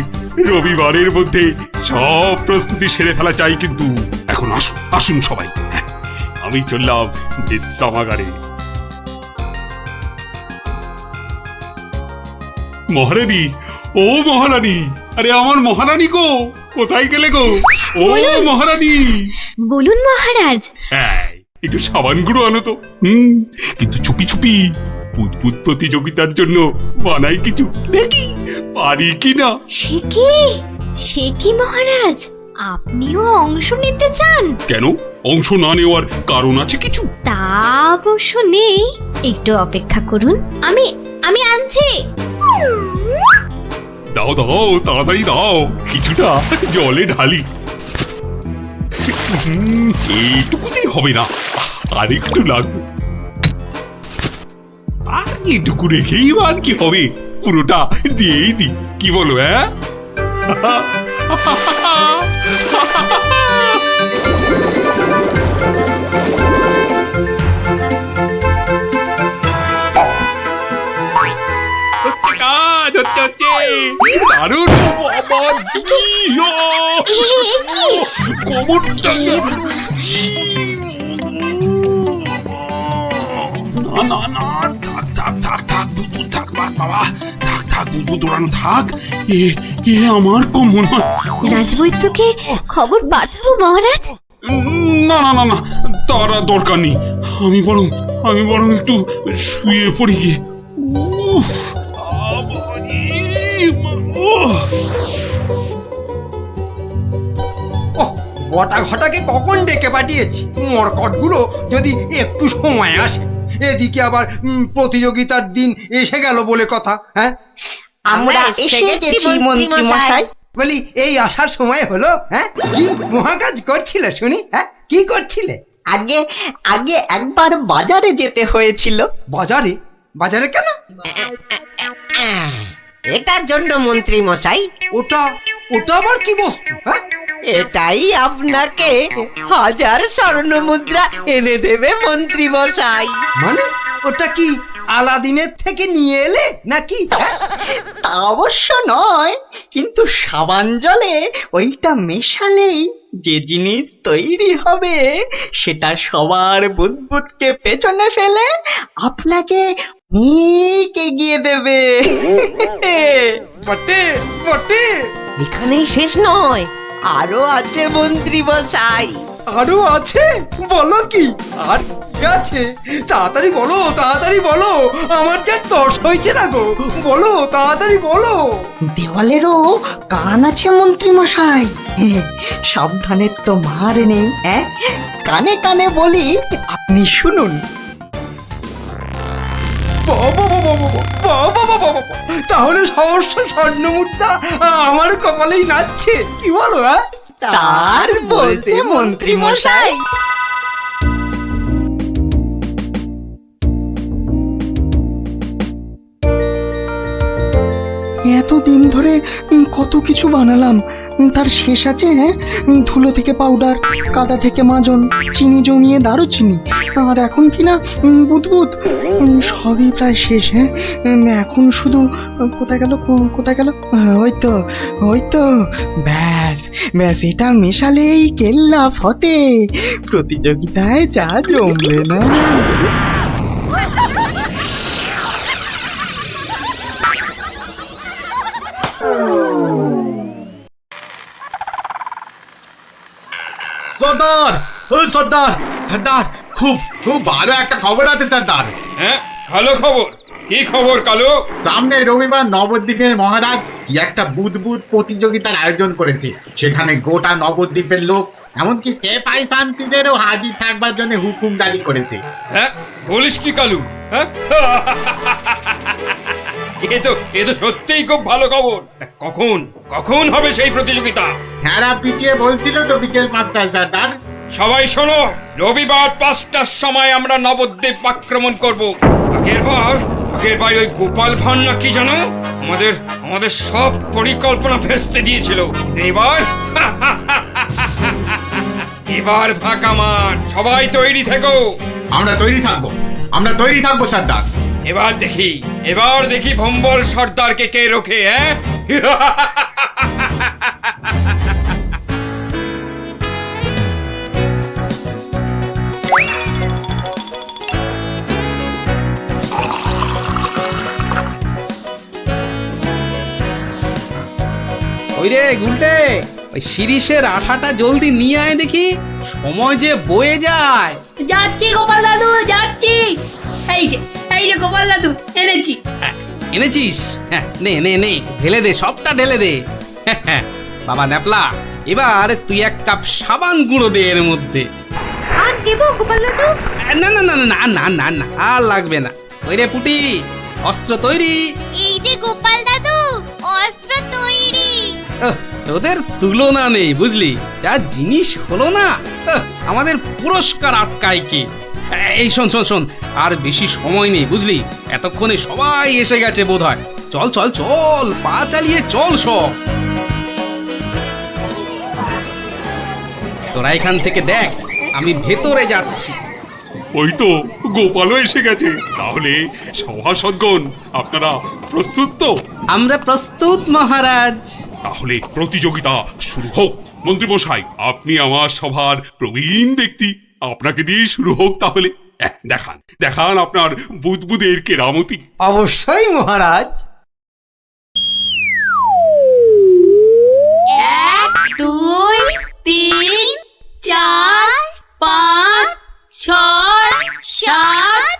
রবিবারের মধ্যে সব প্রস্তুতি সেরে ফেলা চাই, কিন্তু এখন আসুন আসুন সবাই, আমি চললাম বিশ্রামাগারে। মহারানী, ও মহারানী, আরে আমার মহারানী গো, কোথায় গেলে গো? ও মহারানী। বলুন মহারাজ। হ্যাঁ, একটু সাবান গুঁড়ো আনো তো। কিন্তু চুপি চুপি বুদবুদ প্রতিযোগিতার জন্য বানাই কিছু, দেখি পারি কিনা। সে কি মহারাজ, আপনিও অংশ নিতে চান? কেন, অংশ না নেওয়ার কারণ আছে কিছু? তা অবশ্য নেই, একটু অপেক্ষা করুন, আমি আনছি। দাও দাও, তাড়াতাড়ি দাও, কিছুটা জলে ঢালি। এইটুকুতেই হবে না, আর একটু লাগবে। আর এটুকু রেখেই বাদ কি হবে, পুরোটা দিয়েই দি, কি বলো? হ্যাঁ, কাজ হচ্ছে হচ্ছে দারুণ। কোমরটা না না, থাক থাক থাক থাক, বুদবুদ থাক বাবা, থাক থাক, বুদবুদ দৌড়ানো থাক। এ আমার কম মনে হয়। রাজবৈদ্যকে খবর পাঠাবো মহারাজ? না না না না, তার দরকার নেই। আমি বরং একটু শুয়ে পড়ি গিয়ে। বটা ঘটাকে কখন ডেকে পাঠিয়েছি, মরকটগুলো যদি একটু সময় আসে। এদিকে আবার প্রতিযোগিতার দিন এসে গেল বলে কথা। হ্যাঁ, আমরা এসে গেছি মন্ত্রী মশাই। বলি এই আসার সময় হলো? হ্যাঁ, কি মহাকাজ করছিলে শুনি? হ্যাঁ, কি করছিলে? আগে একবার বাজারে যেতে হয়েছিল। বাজারে? বাজারে কেন? এটার জন্য মন্ত্রী মশাই। ওটা আবার কি বস্তু? হ্যাঁ, এটাই আপনাকে 1000 স্বর্ণ মুদ্রা এনে দেবে মন্ত্রী মশাই। মানে ওটা কি আলাদিনের থেকে নিয়ে এলে নাকি? তা অবশ্য নয়, কিন্তু সাবান জলে ওইটা মেশালেই যে জিনিস তৈরি হবে সেটা সবার বুদবুদকে পেছনে ফেলে আপনাকে অনেক এগিয়ে দেবে। বটে বটে। এখানেই শেষ নয়, আরো আছে মন্ত্রী মশাই। আরো আছে? বলো কি আর কি আছে? তাড়াতাড়ি বলো, তাড়াতাড়ি বলো, আমার যা তর্স হয়েছে না গো, বলো তাড়াতাড়ি বলো। দেওয়ালেরও কান আছে মন্ত্রী মশাই, সাবধানের তো মার নেই। কানে কানে বলি, আপনি শুনুন। তাহলে সহস্র স্বর্ণ মুদ্রা আমার কপালেই নাচছে, কি বলো? তার বলতে মন্ত্রী মশাই। এতদিন ধরে কত কিছু বানালাম, তার শেষ আছে? ধুলো থেকে পাউডার, কাদা থেকে মাজন, চিনি জমিয়ে দারুচিনি, আর এখন কিনা বুদবুদ। সবই প্রায় শেষ। এখন শুধু কোথায় গেল, কোথায় গেল? ওই তো ব্যাস ব্যাস, এটা মেশালেই কেল্লা ফতে, প্রতিযোগিতায় যা জমবে না। সর্দার, ও সর্দার, সর্দার, খুব খুব ভালো একটা খবর আছে সর্দার। হ্যাঁ, ভালো খবর। কি খবর কালু? সামনে রবিবার নবদ্বীপের মহারাজ একটা বুদবুদ প্রতিযোগিতার আয়োজন করেছে। সেখানে গোটা নবদ্বীপের লোক, এমনকি সেপাই শান্তিদেরও হাজির থাকবার জন্য হুকুম জারি করেছে। হ্যাঁ, বলিস কি কালু? হ্যাঁ, এ তো সত্যিই খুব ভালো খবর। তা কখন কখন হবে সেই প্রতিযোগিতা? হ্যাঁ, পিটিয়ে বলছিল তো বিকেল 5টায় সর্দার। সবাই শোনো, রবিবার 5টার সময় আমরা নবদ্বীপ আক্রমণ করব। আগের বার ওই গোপাল ভাঁড় না কি জানো, আমাদের সব পরিকল্পনা ভেস্তে দিয়েছিল। এবার ফাঁকা মাঠ, সবাই তৈরি থেকো। আমরা তৈরি থাকবো সর্দার। এবার দেখি ভম্বল সর্দারকে কে রোখে। হ্যাঁ, ওই রে গুলটে, ওই শিরিষের আঠাটা জলদি নিয়ে আয় দেখি, সময় যে বয়ে যায়। যাচ্ছি গোপাল দাদু, যাচ্ছি। এই যে গোপাল দাদু, এনেছি। এনেছিস? হ্যাঁ, নে নে নে, ঢেলে দে, সবটা ঢেলে দে। বাবা ন্যাপলা, এবার তুই 1 কাপ সাবান গুঁড়ো দে এর মধ্যে। আর দেবো গোপাল দাদু? না না না না না না না, আর লাগবে না। ওই রে পুটি, অস্ত্র তৈরি? এই যে গোপাল দাদু, অস্ত্র তৈরি। তোদের তুলনা নেই বুঝলি, যা জিনিস হলো না। আমাদের পুরস্কার আটকায় কি? এই শোন শোন শোন, আর বেশি সময় নেই বুঝলি, এতক্ষণে সবাই এসে গেছে বোধহয়। চল চল চল, পা চালিয়ে চল সব। তোরা এখান থেকে দেখ, আমি ভেতরে যাচ্ছি। ওই তো গোপালও এসে গেছে। তাহলে সভাসদগণ, আপনারা প্রস্তুত তো? আমরা প্রস্তুত মহারাজ। তাহলে প্রতিযোগিতা শুরু হোক। মন্ত্রীমশাই, আপনি আমার সভার প্রবীণ ব্যক্তি, আপনাকে দিয়ে শুরু হোক তাহলে। দেখান আপনার বুদবুদের কেরামতি। অবশ্যই মহারাজ। 1 2 3 4 5 6 7।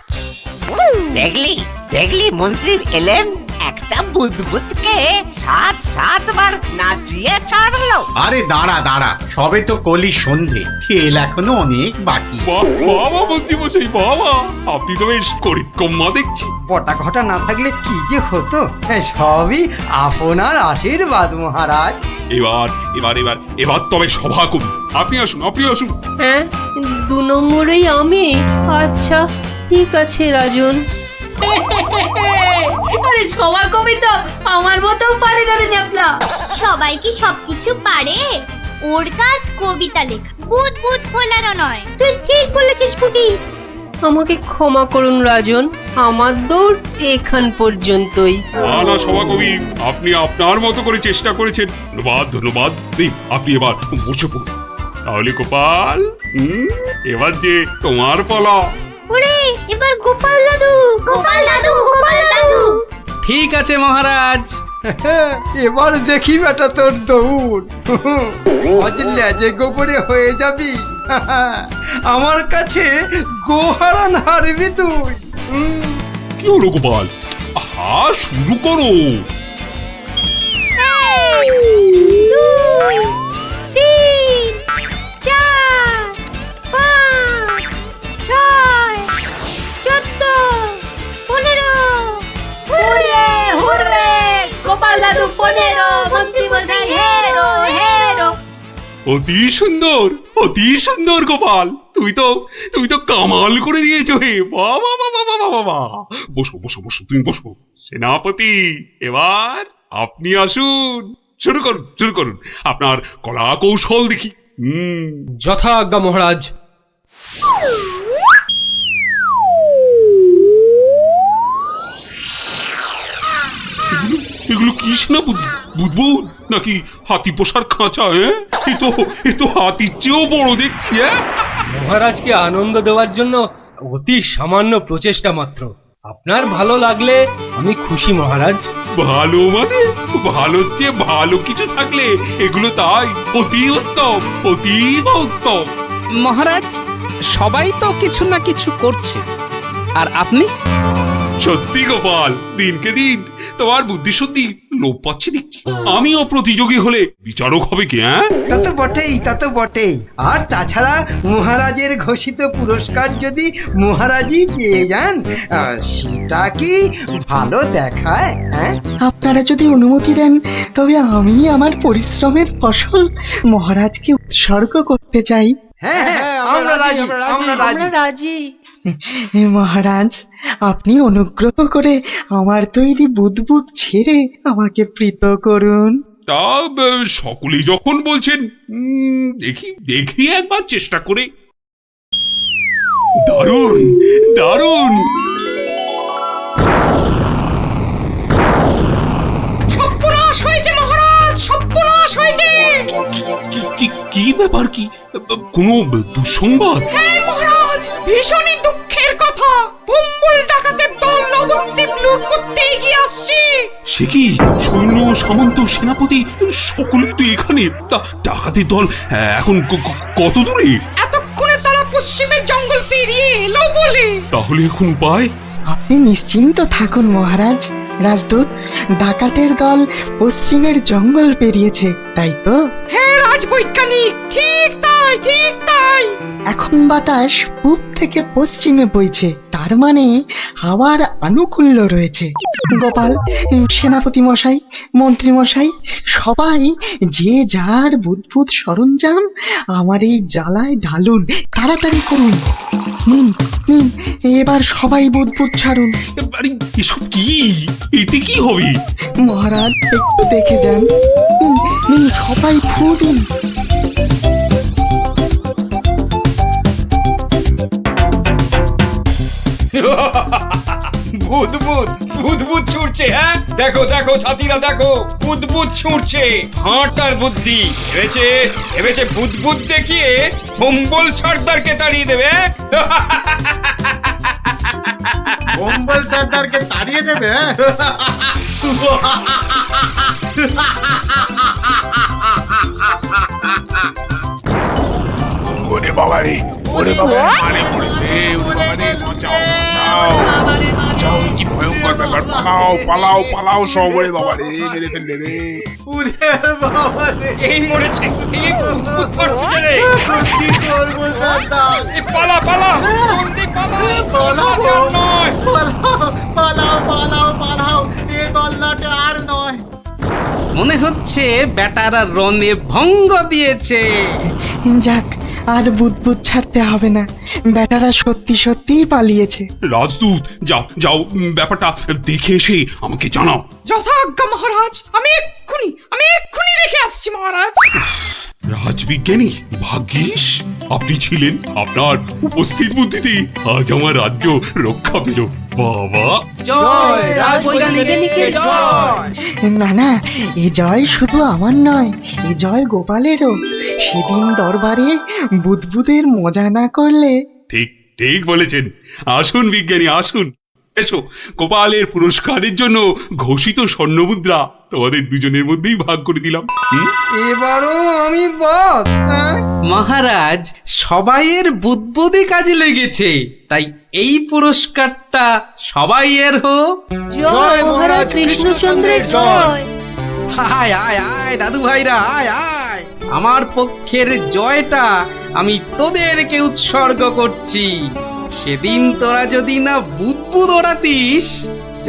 দেখলি মন্ত্রীর এলেন, একটা বুদবুদকে 7 বার নাচিয়ে ছাড়লো। আরে দাঁড়া, সবে তো কলি সন্ধে, খেল এখনো অনেক বাকি। বাবা মন্ত্রীমশাই, বাবা, আপনি তো বেশ করিতকম্মা দেখছি। পটা ঘটা না থাকলে কি যে হতো, সবই আপনার আশীর্বাদ মহারাজ। এবার তবে সভা কবি, আপনি আসুন। হ্যাঁ, 2 নম্বরেই আমি? আচ্ছা ঠিক আছে রাজন। আরে সবার কবি তো আমার মতো পারে না রে ন্যাপলা। সবাই কি সবকিছু পারে? ওর কাজ কবিতা লেখা, বুদবুদ ফোলানো নয়। তুই ঠিক বলেছিস পুটি। আমাকে ক্ষমা করুন রাজন, আমার দৌড় এখান পর্যন্তই। না সভাকবি, আপনি আপনার মতো করে চেষ্টা করেছেন। ধন্যবাদ। আপনি এবার বসে পড়ুন। তাহলে গোপাল এবার যে তোমার পালা। ওরে এবার গোপাল দাদু, গোপাল দাদু, গোপাল দাদু। ঠিক আছে মহারাজ। এবার দেখি বেটা তোর দৌড়। অজলে যে গোবরে হয়ে যাবি, আমার কাছে গোহারান হারবি তুই। কি হলো গোপাল? আহা, শুরু করো। 2 3 4 5 6 14 15। হুররে হুররে, গোপাল দাদু 15, মন্ত্রী মশাই হেরো হেরো। অতি সুন্দর, অতি সুন্দর গোপাল। তুই তো কামাল করে দিয়েছো হে। বাবা বাবা বাবা বাবা। বসো বসো বসো, তুমি বসো। সেনাপতি, এবার আপনি আসুন। শুরু করুন আপনার কলা কৌশল দেখি। যথা আজ্ঞা মহারাজ। এগুলো কি সেনাপতি? বুদবুদ নাকি হাতি পোষার খাঁচা? এ তো হাতির চেয়েও বড় দেখছি। মহারাজকে আনন্দ দেওয়ার জন্য অতি সামান্য প্রচেষ্টা মাত্র। আপনার ভালো লাগলে আমি খুশি মহারাজ। ভালো মানে? ভালোর চেয়ে ভালো কিছু থাকলে এগুলো তাই অতি উত্তম, অতীব উত্তম। মহারাজ, সবাই তো কিছু না কিছু করছে, আর আপনি? সত্যি গোপাল, দিনকে দিন তোমার বুদ্ধি সত্যি লোপ পাচ্ছে দেখছি। আমিও প্রতিযোগী হলে বিচারক হবে কি? তা তো বটেই, তা তো বটেই। আর তাছাড়া মহারাজের ঘোষিত পুরস্কার যদি মহারাজই পেয়ে যান, সেটা কি ভালো দেখায়? আপনারা যদি অনুমতি দেন তবে আমি আমার পরিশ্রমের ফসল মহারাজকে উৎসর্গ করতে চাই। হ্যাঁ হ্যাঁ, আমরা রাজি, আমরা রাজি। রাজি। মহারাজ, আপনি অনুগ্রহ করে আমার তৈরি বুদবুদ ছেড়ে আমাকে প্রীত করুন। তা সকলেই যখন বলছেন, দেখি একবার চেষ্টা করে। দারুণ দারুণ। সর্বনাশ হয়েছে মহারাজ, সর্বনাশ হয়েছে। কি ব্যাপার? কি কোনো দুঃসংবাদ? হ্যাঁ মহারাজ, ভীষণই দুঃখের কথা। ভম্বল ডাকাতের দল নবদ্বীপ লুট করতে এগিয়ে আসছে। সে কি? সৈন্য, সামন্ত, সেনাপতি সকলেই তো এখানে। তা ডাকাতের দল এখন কত দূরে? এতক্ষণে তারা পশ্চিমের জঙ্গল পেরিয়ে এলো বলে। তাহলে এখন উপায়? আপনি নিশ্চিন্ত থাকুন মহারাজ। রাজদূত, ডাকাতের দল পশ্চিমের জঙ্গল পেরিয়েছে, তাই তো? হ্যাঁ রাজবৈজ্ঞানিক, ঠিক তাই, ঠিক তাই। এখন বাতাস পূব থেকে পশ্চিমে বইছে, তার মানে হাওয়ার আনুকূল্য রয়েছে। গোপাল, সেনাপতি মশাই, মন্ত্রী মশাই, সবাই যে যার বুদবুদ সরঞ্জাম আমার এই জ্বালায় ঢালুন, তাড়াতাড়ি করুন। নিন নিন, এবার সবাই বুদবুদ ছাড়ুন। এসব কি? এতে কি হবে? মহারাজ, একটু দেখে যান। নিন নিন, সবাই ফু দিন। বুদবুদ ছুটছে। হ্যাঁ, দেখো দেখো সাথীরা, দেখো বুদবুদ ছুটছে। হাঁটার বুদ্ধি ভেবেছে বুদবুদ দেখিয়ে ভম্বল সর্দারকে তাড়িয়ে দেবে। ভম্বল সর্দারকে তাড়িয়ে দেবে? ওরে বাবা রে, ওরে বাবা, মারে পড়েছে। ওরে বাবা রে, বাঁচাও বাঁচাও বাঁচাও, কি ভয়ঙ্কর ব্যাপার। পালাও পালাও পালাও সব। ওরে বাবা রে, মেরে ফেললে রে। ওরে বাবা রে, এই মরেছে, এই বুদবুদ করছে রে। কি করবো সর্দার? পালা পালা, জলদি পালা, পালাও, আর নয়। পালাও পালাও পালাও, এ গল্লাটা আর নয়। মনে হচ্ছে বেটারা রনে ভঙ্গ দিয়েছে। যাক, আর বুদবুদ ছাড়তে হবে না। বেটারা সত্যি সত্যিই পালিয়েছে। রাজদূত, যাও যাও, ব্যাপারটা দেখে এসে আমাকে জানাও। যথাজ্ঞা মহারাজ, আমি এক্ষুনি দেখে আসছি মহারাজ। রাজবিজ্ঞানী, ভাগ্যিস আপনি ছিলেন। আপনার উপস্থিত বুদ্ধিতে আজ আমার রাজ্য রক্ষা পেল। বাবা, জয় রাজবৈজ্ঞানিকের জয়। না না, এ জয় শুধু আমার নয়, এ জয় গোপালেরও। সেদিন দরবারে বুদবুদের মজা না করলে। ঠিক ঠিক বলেছেন। আসুন বিজ্ঞানী আসুন, এসো। গোপালের পুরস্কারের জন্য ঘোষিত স্বর্ণমুদ্রা তোমাদের দুজনের মধ্যেই ভাগ করে দিলাম। এবারও আমি বাদ। হ্যাঁ? মহারাজ সবাইয়ের বুদ্বুদে কাজে লেগেছে, তাই এই পুরস্কারটা সবাইয়ের হোক। জয় মহারাজ কৃষ্ণচন্দ্রের জয়। আয় আয় আয় দাদু ভাইরা, আয় আয়। আমার পক্ষের জয়টা আমি তোদেরকে উৎসর্গ করছি। সেদিন তোরা যদি না বুদ্বুদ ওড়াতিস।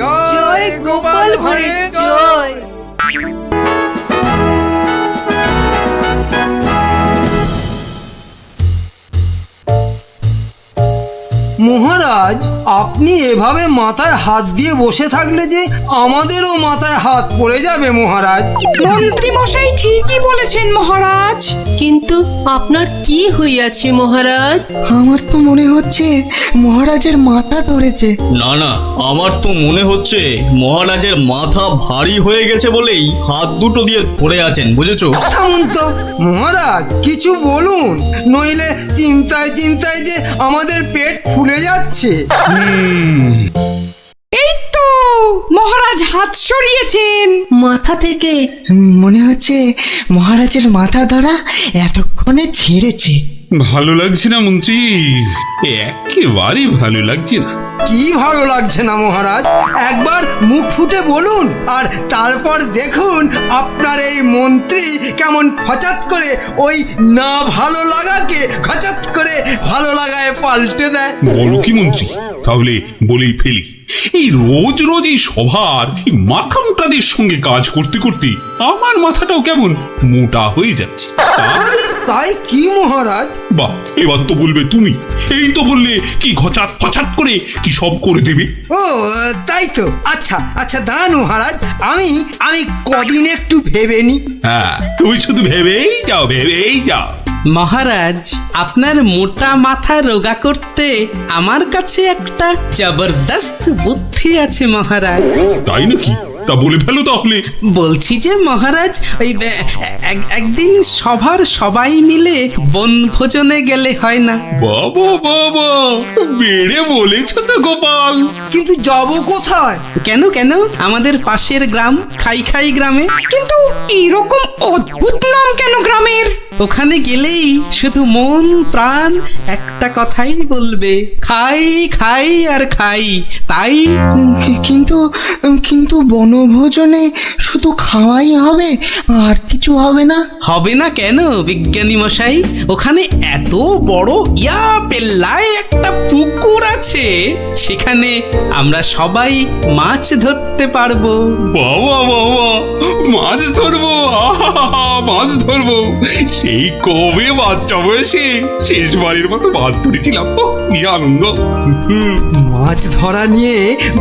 জয় গোপাল ভাঁড়ের জয়। মহারাজ, আপনি এভাবে মাথায় হাত দিয়ে বসে থাকলে যে আমাদেরও মাথায় হাত পড়ে যাবে মহারাজ। মন্ত্রী মশাই ঠিকই বলেছেন মহারাজ। কিন্তু আপনার কি হইয়াছে মহারাজ? আমার তো মনে হচ্ছে মহারাজের মাথা ধরেছে। না না, আমার তো মনে হচ্ছে মহারাজের মাথা ভারী হয়ে গেছে বলেই হাত দুটো দিয়ে পড়ে আছেন, বুঝেছো? থামুন তো মহারাজ, কিছু বলুন, নইলে চিন্তায় চিন্তায় যে আমাদের পেট ফুলে যাচ্ছে। এই তো মহারাজ হাত সরিয়েছেন মাথা থেকে। মনে হচ্ছে মহারাজের মাথা ধরা এতক্ষণে ছেড়েছে। ভালো লাগছে না মন্ত্রী, একেবারে ভালো লাগছে না। কি ভালো লাগছে না মহারাজ? একবার মুখ ফুটে বলুন, আর তারপর দেখুন আপনার এই মন্ত্রী কেমন হঠাৎ করে ওই না ভালো লাগাকে হঠাৎ করে ভালো লাগায় পাল্টে দেয়। বলো কি মন্ত্রী, তাহলে বলেই ফেলি। এই রোজ রোজ এই সভার মাথা মোটাদের সঙ্গে কাজ করতে করতে আমার মাথাটাও কেমন মোটা হয়ে যাচ্ছে। তাই কি মহারাজ? বাহ, এবার তো বলবে তুমি। এই তো বললে কি ঘচাত ফচাত করে কি সব করে দেবে। ও তাই তো। আচ্ছা আচ্ছা দাঁড়ান মহারাজ, আমি কদিন একটু ভেবে নি। হ্যাঁ, তুমি শুধু ভেবেই যাও, ভেবেই যাও। মহারাজ, আপনার মোটা মাথা রোগা করতে আমার কাছে একটা জবরদস্ত বুদ্ধি আছে মহারাজ। তাই নাকি? তা বলে ফেলো তাহলে। বলছি যে মহারাজ, ওই একদিন সভার সবাই মিলে বনভোজনে গেলে হয় না? বাবা বাবা, বেড়ে বলেছ তো গোপাল। কিন্তু যাব কোথায়? কেন কেন, আমাদের পাশের গ্রাম খাই খাই গ্রামে। কিন্তু এরকম অদ্ভুত নাম কেন গ্রামের? ওখানে গেলেই শুধু মন প্রাণ একটা কথাই বলবে, খাই খাই আর খাই। তাই কিন্তু কিন্তু বনভোজনে শুধু খাওয়াই হবে, আর কিছু হবে না? হবে না কেন বিজ্ঞানী মশাই? ওখানে এত বড় ইয়া পেল্লায় একটা পুকুর আছে, সেখানে আমরা সবাই মাছ ধরতে পারবো। বাবা বাবা, মাছ ধরবো, মাছ ধরবো। সেই কবে বাচ্চা বয়সে শেষবারের মতো মাছ ধরেছিলাম, কি আনন্দ। মাছ ধরা নিয়ে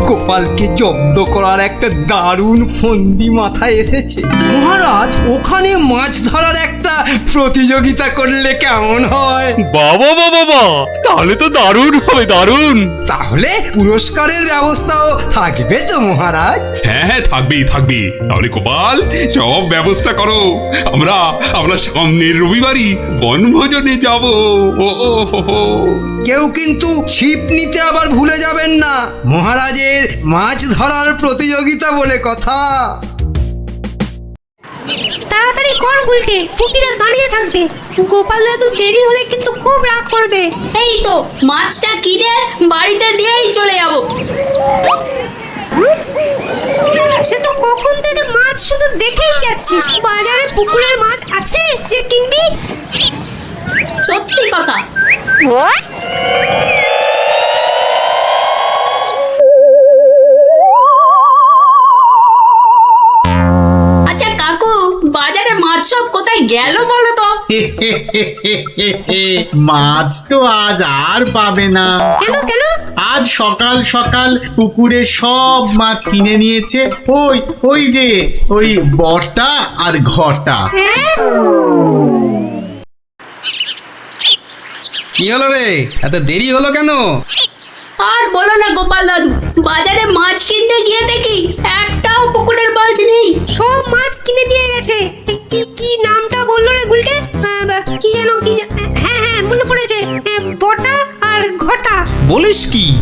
গোপালকে জব্দ করার একটা দারুণ ফন্দি মাথায় এসেছে মহারাজ। ওখানে মাছ ধরার একটা প্রতিযোগিতা করলে কেমন হয়? বাবা বাবা বাবা, তাহলে তো দারুণ হবে, দারুণ। তাহলে পুরস্কারের ব্যবস্থাও থাকবে তো মহারাজ? হ্যাঁ হ্যাঁ, থাকবেই থাকবে। তাহলে গোপাল, সব ব্যবস্থা করো। আমরা সামনের রবিবারই বনভোজনে যাব। কেউ কিন্তু ছিপ নিতে আবার ভুলে যাবেন না, মহারাজের মাছ ধরার প্রতিযোগিতা বলে কথা। তাড়াতাড়ি কর গুলটে, পুটিরা দাঁড়িয়ে থাকবে। গোপাল দাদু দেরি হলে কিন্তু খুব রাগ করবে। এই তো মাছটা কিনে বাড়িতে দিয়েই চলে যাব। সে তো কখন থেকে মাছ শুধু দেখেই যাচ্ছিস। বাজারে পুকুরের মাছ আছে যে কিনবি? সত্যি কথা। আচ্ছা কাকু, বাজারে মাছ সব কোথায় গেল বলো তো? মাছ তো আজ আর পাবে না। কেন কেন? আজ সকাল সকাল পুকুরে সব মাছ কিনে নিয়েছে ওই যে ওই বটা আর ঘটা। কি হলো রে, এত দেরি হলো কেন? আর বলো না গোপাল দাদু, বাজারে মাছ কিনতে গিয়ে দেখি একটাও পুকুরের মাছ নেই।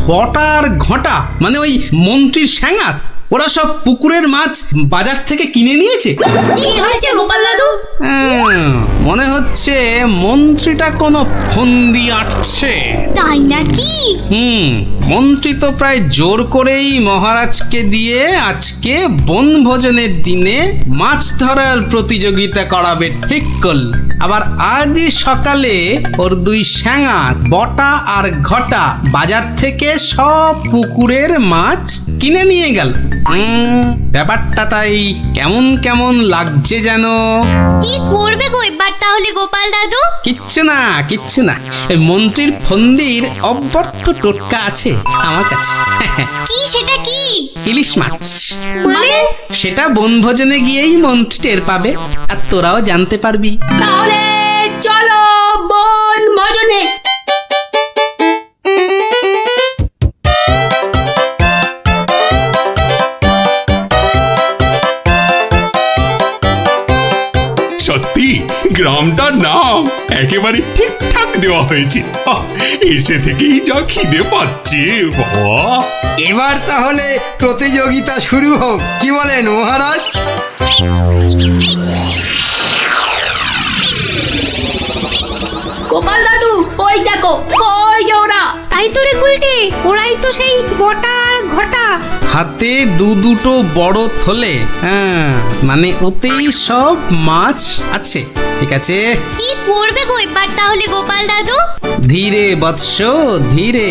বটা আর ঘটা মানে ওই মন্ত্রীর স্যাঙাত ওরা সব পুকুরের মাছ বাজার থেকে কিনে নিয়েছে। কি হয়েছে গোপাল দাদু? মনে হচ্ছে মন্ত্রীটা কোনো ফন্দি আটছে। তাই নাকি? মন্ত্রী তো প্রায় জোর করেই মহারাজকে দিয়ে আজকে বনভোজনের দিনে মাছ ধরার প্রতিযোগিতা করাবে ঠিক করল। আবার আজ সকালে ওর দুই স্যাঙাত বটা আর ঘটা বাজার থেকে সব পুকুরের মাছ কিনে নিয়ে গেল। ব্যাপারটা তাই কেমন কেমন লাগছে যেন। কি করবে গো এবার তাহলে গোপাল দাদু? কিচ্ছু না এই মন্ত্রীর ফন্দির অব্যর্থ টোটকা আছে আমার কাছে। কি সেটা কি? ইলিশ মাছ। মানে? সেটা বনভোজনে গিয়েই মন্ত্রী টের পাবে আর তোরাও জানতে পারবি। তাহলে চলো বনভোজনে। সত্যি গ্রামটার নাম একেবারে ঠিকঠাক দেওয়া হয়েছে। এসে থেকেই যা খিদে পাচ্ছে বাবা। এবার তাহলে প্রতিযোগিতা শুরু হোক, কি বলেন মহারাজ? গোপাল দাদু ওই দেখো, ওই যে ওরা। তাই তো রে গুলটে, ওরাই তো সেই বটা আর ঘটা। হাতে দুটো বড় থলে, মানে ওতেই সব মাছ আছে। ঠিক আছে, কি করবে গো এবার তাহলে গোপাল দাদু? ধীরে বৎস ধীরে,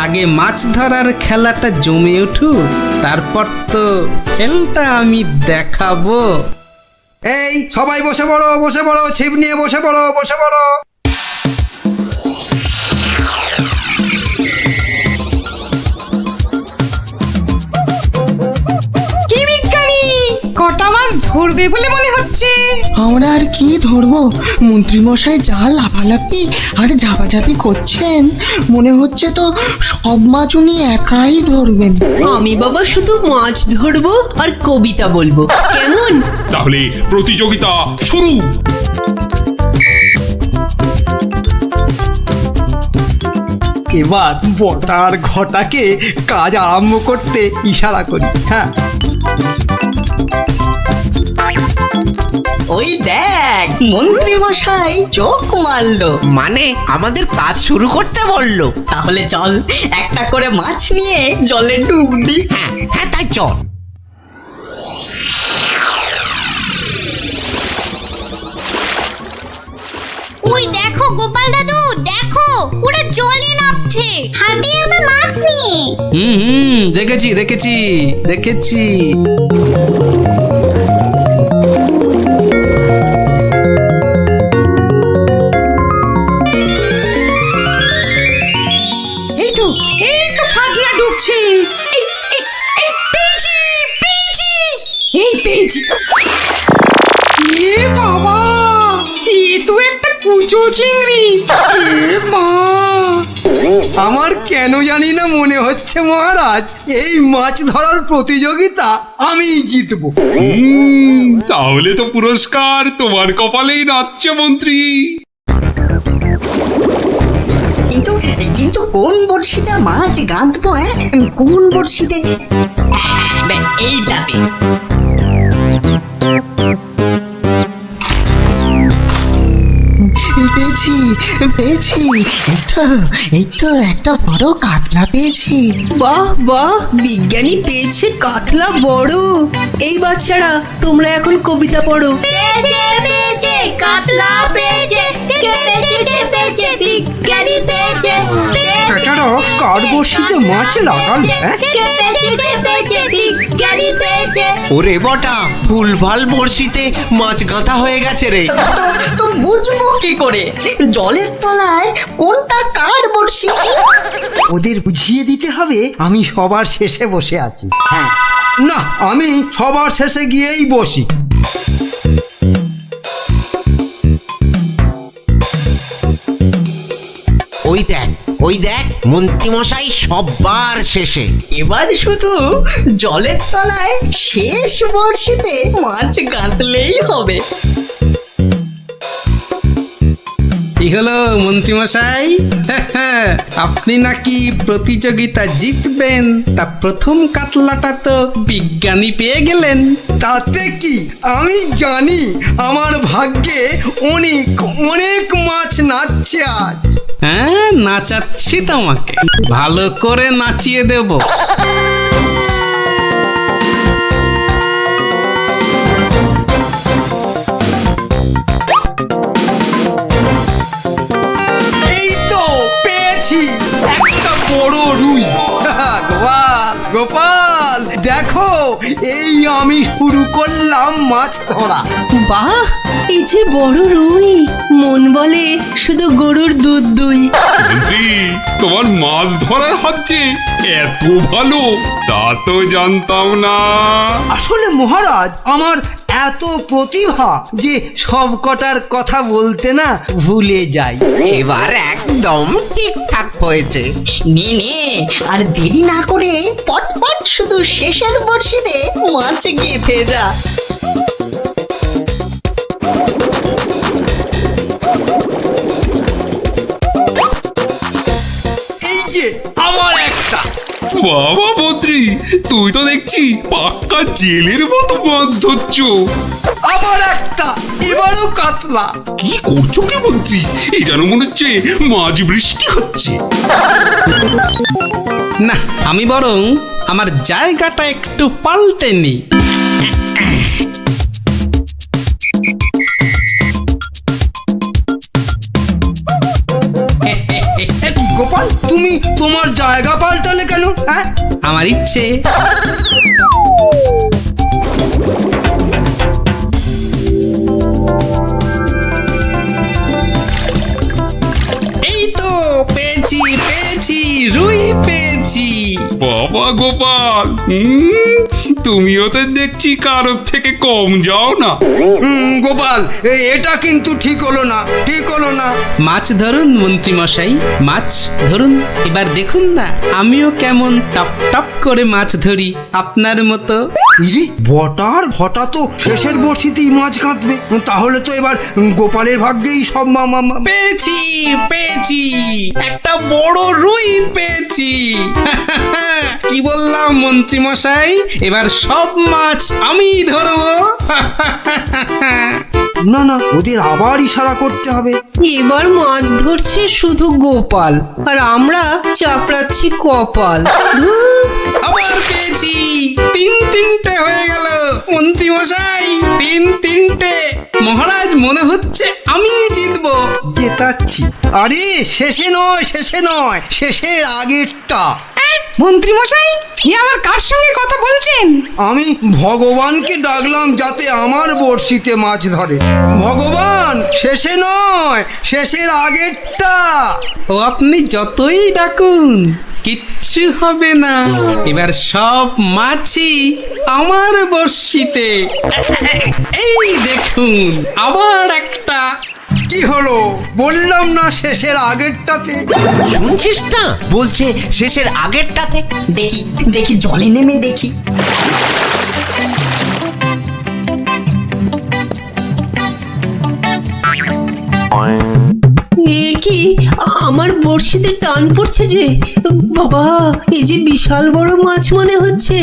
আগে মাছ ধরার খেলাটা জমে উঠুক, তারপর তো খেলটা আমি দেখাবো। এই সবাই বসে পড়ো, ছিপ নিয়ে বসে পড়ো। কি বিজ্ঞানী, কটা মাছ ধরবে বলে মনে হচ্ছে? আমরা আর কি ধরবো, মন্ত্রী মশাই যা লাফালাফি আর ঝাপাঝাপি করছেন, মনে হচ্ছে তো সব মাছ উনি একাই ধরবেন। আমি বাবা শুধু মাছ ধরবো আর কবিতা বলবো, কেমন? তাহলে প্রতিযোগিতা শুরু। এবার বটা আর ঘটাকে কাজ আরম্ভ করতে ইশারা করি। হ্যাঁ, ওই দেখ মন্ত্রী মশাই চোখ মারলো, মানে আমাদের কাজ শুরু করতে বললো। তাহলে চল একটা করে মাছ নিয়ে জলে ডুব দি। হ্যাঁ তাই চল। ওই দেখো গোপাল দাদু, দেখো ওরা জলে নামছে হাতে আবার মাছ নিয়ে। দেখেছি। এই তো ফাগলা ডুবছে। পেয়েছি। এ বাবা, এ তো একটা কুচো চিংড়ি। এ মা, আমার কেন জানি না মনে হচ্ছে মহারাজ এই মাছ ধরার প্রতিযোগিতা আমি জিতবো। তাহলে তো পুরস্কার তোমার কপালেই নাচছে মন্ত্রী। কিন্তু কোন বড়শিতে মাছ গাঁথবো? কোন বড়শিতে? এইটাতে। পেয়েছি, এই তো একটা বড় কাতলা পেয়েছি। বাহ, বিজ্ঞানী পেয়েছে কাতলা বড়। এই বাচ্চারা তোমরা এখন কবিতা পড়ো। পেয়েছে কাতলা পেয়েছে, বিজ্ঞানী পেয়েছে। বেটারা কার বড়শিতে মাছ লাগাল? বিজ্ঞানী পেয়েছে। ওরে বটা, ভুলভাল বড়শিতে মাছ গাঁথা হয়ে গেছে রে। তো বুঝবো কি করে জলের তলায় কোনটা কার বড়শি? ওদের বুঝিয়ে দিতে হবে আমি সবার শেষে বসে আছি। হ্যাঁ, না, আমি সবার শেষে গিয়েই বসি। ওই দেখ মন্ত্রী মশাই সবার শেষে। এবার শুধু জলের তলায় শেষ বড়শিতে মাছ গাঁথলেই হবে। কি হলো মন্ত্রীমশাই? আপনি নাকি প্রতিযোগিতা জিতবেন, তা প্রথম কাতলাটা তো বিজ্ঞানী পেয়ে গেলেন। তাতে কি, আমি জানি আমার ভাগ্যে অনেক অনেক মাছ নাচছে আজ। হ্যাঁ, নাচাচ্ছি তোমাকে, ভালো করে নাচিয়ে দেব। এই তো পেয়েছি একটা বড় রুই। গোপাল গোপাল, দেখো এই আমি শুরু করলাম মাছ ধরা। বাহ, এই যে বড় রুই, মন বলে শুধু গরুর দুধ দুই। মন্ত্রী, তোমার মাছ ধরার হচ্ছে এত ভালো, তা তো জানতাম না। আসলে মহারাজ, আমার এত প্রতিভা যে সব কটার কথা বলতে না ভুলে যাই। এবার একদম ঠিকঠাক হয়েছে। নে নে, আর দেরি না করে পটপট শুধু শেষের বর্ষিতে মাছ গেঁথে যা। এই যে আবার একটা। বাবা মন্ত্রী, তুই তো দেখছি পাক্কা জেলের মতো মাছ ধরছো। আবার একটা, এবারও কাতলা। কি করছো কি মন্ত্রী? এই যেন মনে হচ্ছে মাছ বৃষ্টি হচ্ছে। না, আমি বরং আমার জায়গাটা একটু পাল্টে নিই। গোপাল, তুমি তোমার জায়গা পাল্টালে কেন? হ্যাঁ, আমার ইচ্ছে। এই তো পেয়েছি পেয়েছি, রুই পেয়েছি। বাবা গোপাল, তুমিও তো দেখছি কারোর থেকে কম যাও না। গোপাল, এটা কিন্তু ঠিক হলো না, ঠিক হলো না। মাছ ধরুন মন্ত্রীমশাই, মাছ ধরুন। এবার দেখুন না আমিও কেমন টপ টপ করে মাছ ধরি আপনার মতো। ইরে, বটার ঘটা তো শেষের বর্ষিতেই মাছ কাঁদবে। তাহলে তো এবার গোপালের ভাগ্যেই সব পেয়েছি পেয়েছি, একটা বড় রুই পেয়েছি। কি বললাম মন্ত্রীমশাই, এবার সব মাছ আমি ধরবো। না না, ওদের আবার ইশারা করতে হবে। এবার মাছ ধরছে শুধু গোপাল, আর আমরা চাপড়াচ্ছি কপাল। আবার পেয়েছি, তিনটে হয়ে গেল মন্ত্রীমশাই, তিনটে। মহারাজ, মনে হচ্ছে আমি জিতবো। জেতাচ্ছি। আরে শেষে নয়, শেষে নয়, শেষের আগেরটা। মন্ত্রী মশাই, এ আবার কার সঙ্গে কথা বলছেন? আমি ভগবানকে ডাকলাম যাতে আমার বড়শিতে মাছ ধরে। ভগবান, শেষে নয়, শেষের আগেরটা। ও আপনি যতই ডাকুন কিচ্ছু হবে না, এবার সব মাছই আমার বর্ষিতে। এই দেখুন আবার একটা। কি হলো? বললাম না শেষের আগেরটাতে। শুনছিস না, বলছে শেষের আগেরটাতে। দেখি দেখি, জলে নেমে দেখি। এ কি, আমার বড়শিতে টান পড়ছে যে। বাবা, এই যে বিশাল বড় মাছ মনে হচ্ছে।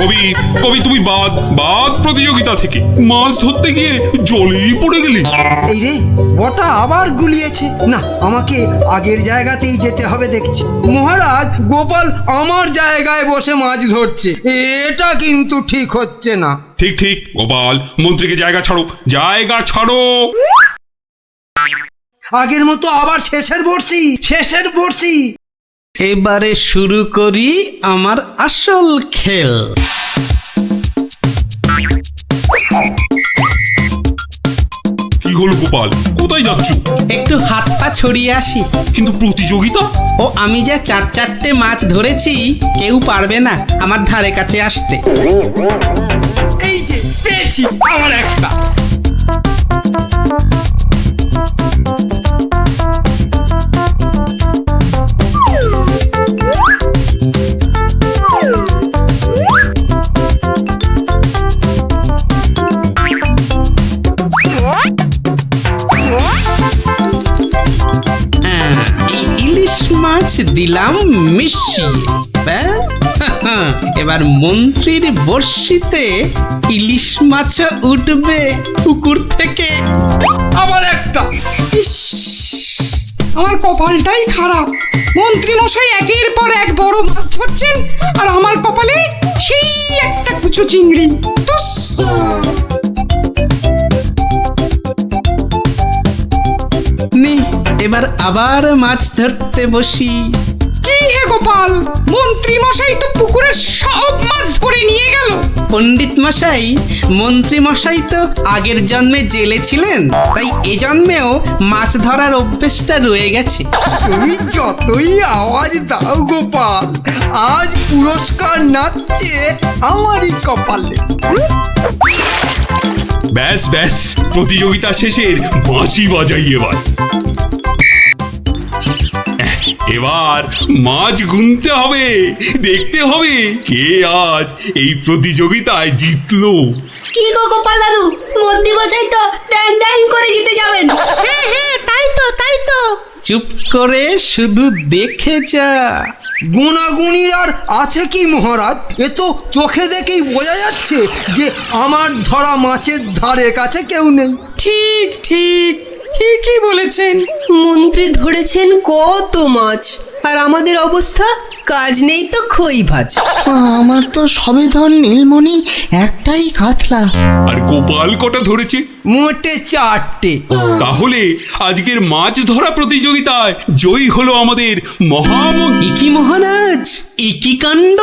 কবি কবি, তুমি বাদ প্রতিযোগিতা থেকে মাছ ধরতে গিয়ে জলেই পড়ে গেলে। এই রে, বটা আবার গুলিয়েছে। না, আমাকে আগের জায়গাতেই যেতে হবে দেখছি। মহারাজ, গোপাল আমার জায়গায় বসে মাছ ধরছে, এটা কিন্তু ঠিক হচ্ছে না। ঠিক ঠিক, গোপাল, মন্ত্রীকে জায়গা ছাড়ো, জায়গা ছাড়ো। আগের মতো আবার শেষের বর্ষি, শেষের বর্ষি। এবারে শুরু করি আমার আসল খেল। কি হলো গোপাল, কোথায় যাচ্ছ? একটু হাত পা ছড়িয়ে আসি। কিন্তু প্রতিযোগিতা? ও আমি যা চারটে মাছ ধরেছি, কেউ পারবে না আমার ধারে কাছে আসতে। এই যে পেয়েছি আমার একটা। দিলাম মিশিয়ে, ব্যাস এবার মন্ত্রীর বর্ষিতে ইলিশ মাছ উঠবে পুকুর থেকে। আবার একটা। ইস, আমার কপালটাই খারাপ। মন্ত্রী মশাই একের পর এক বড় মাছ ধরছেন, আর আমার কপালে সেই একটা কুচো চিংড়ি। তুস। নি এবার আবার মাছ ধরতে বসি। কি হে গোপাল, মন্ত্রী মশাই তো পুকুরের সব মাছ ধরে নিয়ে গেল। পণ্ডিত মশাই, মন্ত্রী মশাই তো আগের জন্মে জেলে ছিলেন, তাই এ জন্মেও মাছ ধরার অভ্যেসটা রয়ে গেছে। তুমি যতই আওয়াজ দাও গোপাল, আজ পুরস্কার নাচছে আমারই কপালে। ব্যাস ব্যাস, প্রতিযোগিতা শেষের বাঁশি বাজাই এবার। এবার মাছ গুনতে হবে, দেখতে হবে কে আজ এই প্রতিযোগিতায় জিতলো। কি গো গোপাল দাদু, মন্ত্রী মশাই তো ড্যাং ড্যাং করে জিতে যাবেন। হ্যাঁ হ্যাঁ, তাই তো তাই তো। চুপ করে শুধু দেখে যা। গুণাগুণির আর আছে কি মহারাজ? এ তো চোখে দেখেই বোঝা যাচ্ছে যে আমার ধরা মাছের ধারে কাছে কেউ নেই। ঠিক ঠিক, ঠিকই বলেছেন। মন্ত্রী ধরেছেন কত মাছ, আর আমাদের অবস্থা কাজ নেই তো খই ভাজ। আমার তো সবে ধর নীলমণি একটাই কাতলা। আর গোপাল কটা ধরেছে? মোটে 4টে। তাহলে আজকের মাছ ধরা প্রতিযোগিতায় জয়ী হলো আমাদের মহামন্ত্রী। কি মহারাজ, একই কাণ্ড!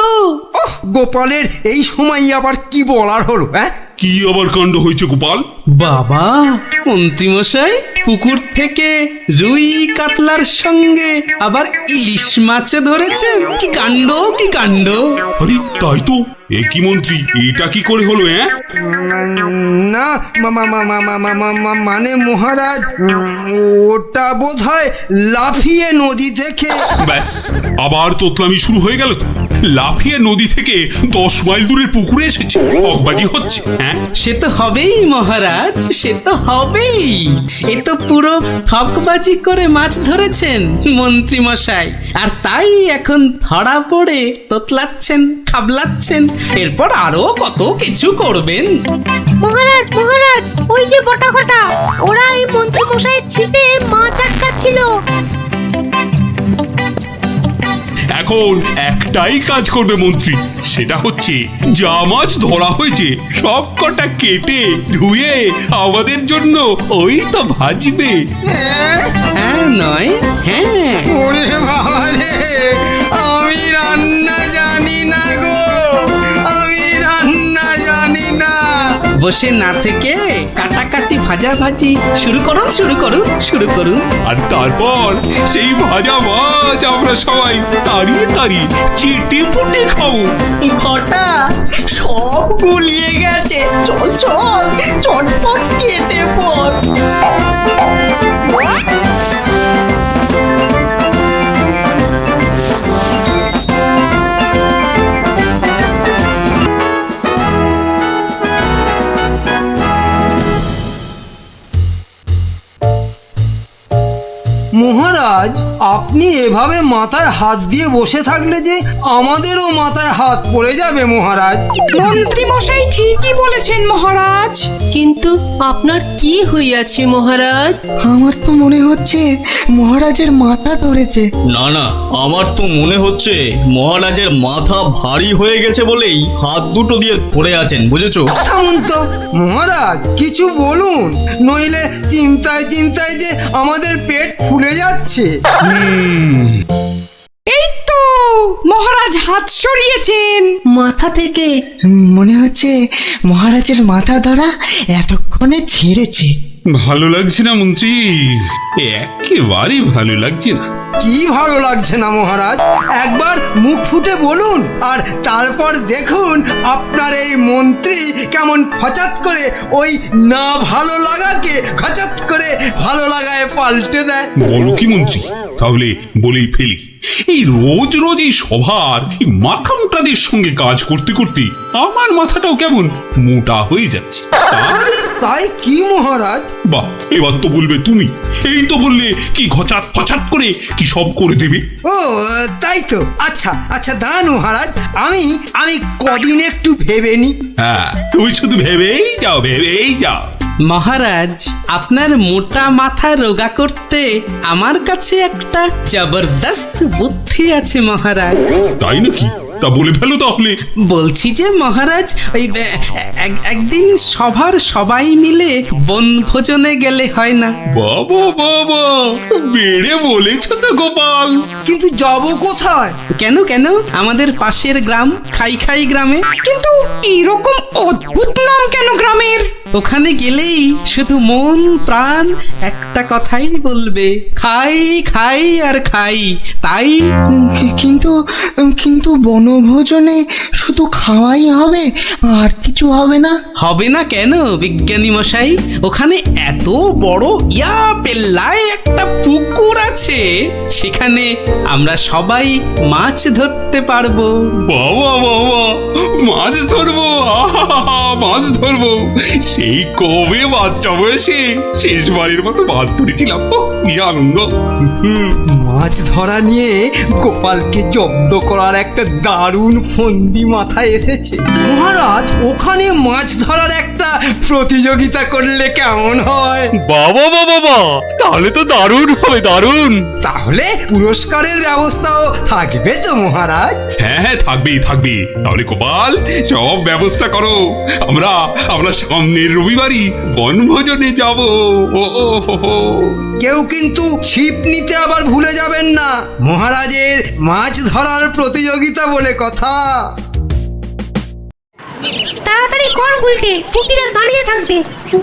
ওহ, গোপালের এই সময় আবার কি বলার হলো? হ্যাঁ, কি আবার কাণ্ড হয়েছে গোপাল? বাবা, মন্ত্রী মশাই পুকুর থেকে রুই কাতলার সঙ্গে আবার ইলিশ মাছ ধরেছেন। কি কাণ্ড, কি কাণ্ড! আরে তাই তো। এ কি মন্ত্রী, এটা কি করে হলো? না মানে মহারাজ, ওটা বোধহয় লাফিয়ে নদী থেকে। ব্যাস, আবার তোতলামি শুরু হয়ে গেল তো। লাফিয়ে নদী থেকে 10 মাইল দূরের পুকুরে এসেছে, হকবাজি হচ্ছে। হ্যাঁ, সে তো হবেই মহারাজ, সে তো হবেই। এ তো পুরো ঠকবাজি করে মাছ ধরেছেন মন্ত্রী মশাই, আর তাই এখন ধরা পড়ে তোতলাচ্ছেন, খাবলাচ্ছেন, এরপর আরো কত কিছু করবেন। মহারাজ মহারাজ, ওই যে বটা কটা, ওরা এই মন্ত্রী মশাইয়ের ছিপে মাছ আটকাচ্ছিল। এখন একটাই কাজ করবে মন্ত্রী, সেটা হচ্ছে যা মাছ ধরা হয়েছে সব কটা কেটে ধুয়ে আমাদের জন্য ওই তো ভাজবে। হ্যাঁ নয়, হ্যাঁ। ওরে বাবা রে, আমি রান্না জানি না গো, আমি রান্না জানি না। বসে না থেকে কাটাকাটি ভাজাভাজি শুরু করুন, শুরু করুন, শুরু করুন। আর তারপর সেই ভাজা মাছ আমরা সবাই তাড়িয়ে তাড়িয়ে চেটে পুটে খাবো। ঘটা সব গুলিয়ে গেছে। চল চল, চটপট কেটে পড়। মহারাজ, আপনি এভাবে মাথায় হাত দিয়ে বসে থাকলে যে আমাদেরও মাথায় হাত পড়ে যাবে মহারাজ। মন্ত্রী মশাই ঠিকই বলেছেন মহারাজ। কিন্তু আপনার কি হইয়াছে মহারাজ? আমার তো মনে হচ্ছে মহারাজের মাথা ধরেছে। না না, আমার তো মনে হচ্ছে মহারাজের মাথা ভারী হয়ে গেছে বলেই হাত দুটো দিয়ে পড়ে আছেন, বুঝেছো? থামুন তো মহারাজ, কিছু বলুন, নইলে চিন্তায় চিন্তায় যে আমাদের পেট ফুলে যাচ্ছে। এই তো মহারাজ হাত সরিয়েছেন মাথা থেকে। মনে হচ্ছে মহারাজের মাথা ধরা এতক্ষণে ছেড়েছে। ভালো লাগছে না মন্ত্রী, একেবারেই ভালো লাগছে না। কি ভালো লাগছে না মহারাজ? একবার মুখ ফুটে বলুন, আর তারপর দেখুন আপনার এই মন্ত্রী কেমন হঠাৎ করে ওই না ভালো লাগাকে হঠাৎ করে ভালো লাগায় পাল্টে দেয়। বলো কি মন্ত্রী, তাহলে বলেই ফেলি। এই রোজ রোজ এই সভার এই মাথা মোটাদের সঙ্গে কাজ করতে করতে আমার মাথাটাও কেমন মোটা হয়ে যাচ্ছে। তাই কি মহারাজ? বাহ, এবার তো বলবে তুমি। এই তো বললে কি ঘচাত ফচাত করে কি সব করে দেবে। ও তাই তো। আচ্ছা আচ্ছা দাঁড়ান মহারাজ, আমি আমি কদিন একটু ভেবে নি। হ্যাঁ, তুমি শুধু ভেবেই যাও, ভেবেই যাও। মহারাজ, আপনার মোটা মাথা রোগা করতে আমার কাছে একটা জবরদস্ত বুদ্ধি আছে মহারাজ। তাই নাকি? তা বলে ফেলো তাহলে। বলছি যে মহারাজ, ওই একদিন সভার সবাই মিলে বনভোজনে গেলে হয় না? বাবা বাবা, বেড়ে বলেছো তো গোপাল। কিন্তু যাব কোথায়? কেন কেন, আমাদের পাশের গ্রাম খাই খাই গ্রামে। কিন্তু এরকম অদ্ভুত নাম কেন গ্রামের? ওখানে গেলেই শুধু মন প্রাণ একটা কথাই বলবে, খাই খাই আর খাই। তাই কিন্তু কিন্তু বনভোজনে শুধু খাওয়াই হবে, আর কিছু হবে না? হবে না কেন বিজ্ঞানী মশাই? ওখানে এত বড় ইয়া পেল্লায় একটা পুকুর আছে, সেখানে আমরা সবাই মাছ ধরতে পারবো। বাবা বাবা, মাছ ধরবো, মাছ ধরবো। সেই কবে বাচ্চা বয়সে শেষবারের মতো মাছ ধরেছিলাম, কি আনন্দ। মাছ ধরা নিয়ে গোপালকে জব্দ করার একটা দারুণ ফন্দি মাথায় এসেছে। মহারাজ, ওখানে মাছ ধরার একটা প্রতিযোগিতা করলে কেমন হয়? বাবা বাবা বাবা, তাহলে তো দারুণ হবে, দারুণ। তাহলে পুরস্কারের ব্যবস্থাও থাকবে তো মহারাজ? হ্যাঁ হ্যাঁ, থাকবেই থাকবে। তাহলে গোপাল, সব ব্যবস্থা করো। আমরা আমরা সামনের রবিবারই বনভোজনে যাব। ও ও হো হো। কেউ কিন্তু ছিপ নিতে আবার ভুলে যাবেন না, মহারাজের মাছ ধরার প্রতিযোগিতা বলে কথা। তাড়াতাড়ি কর গুলটে, পুটিরা দাঁড়িয়ে থাকবে।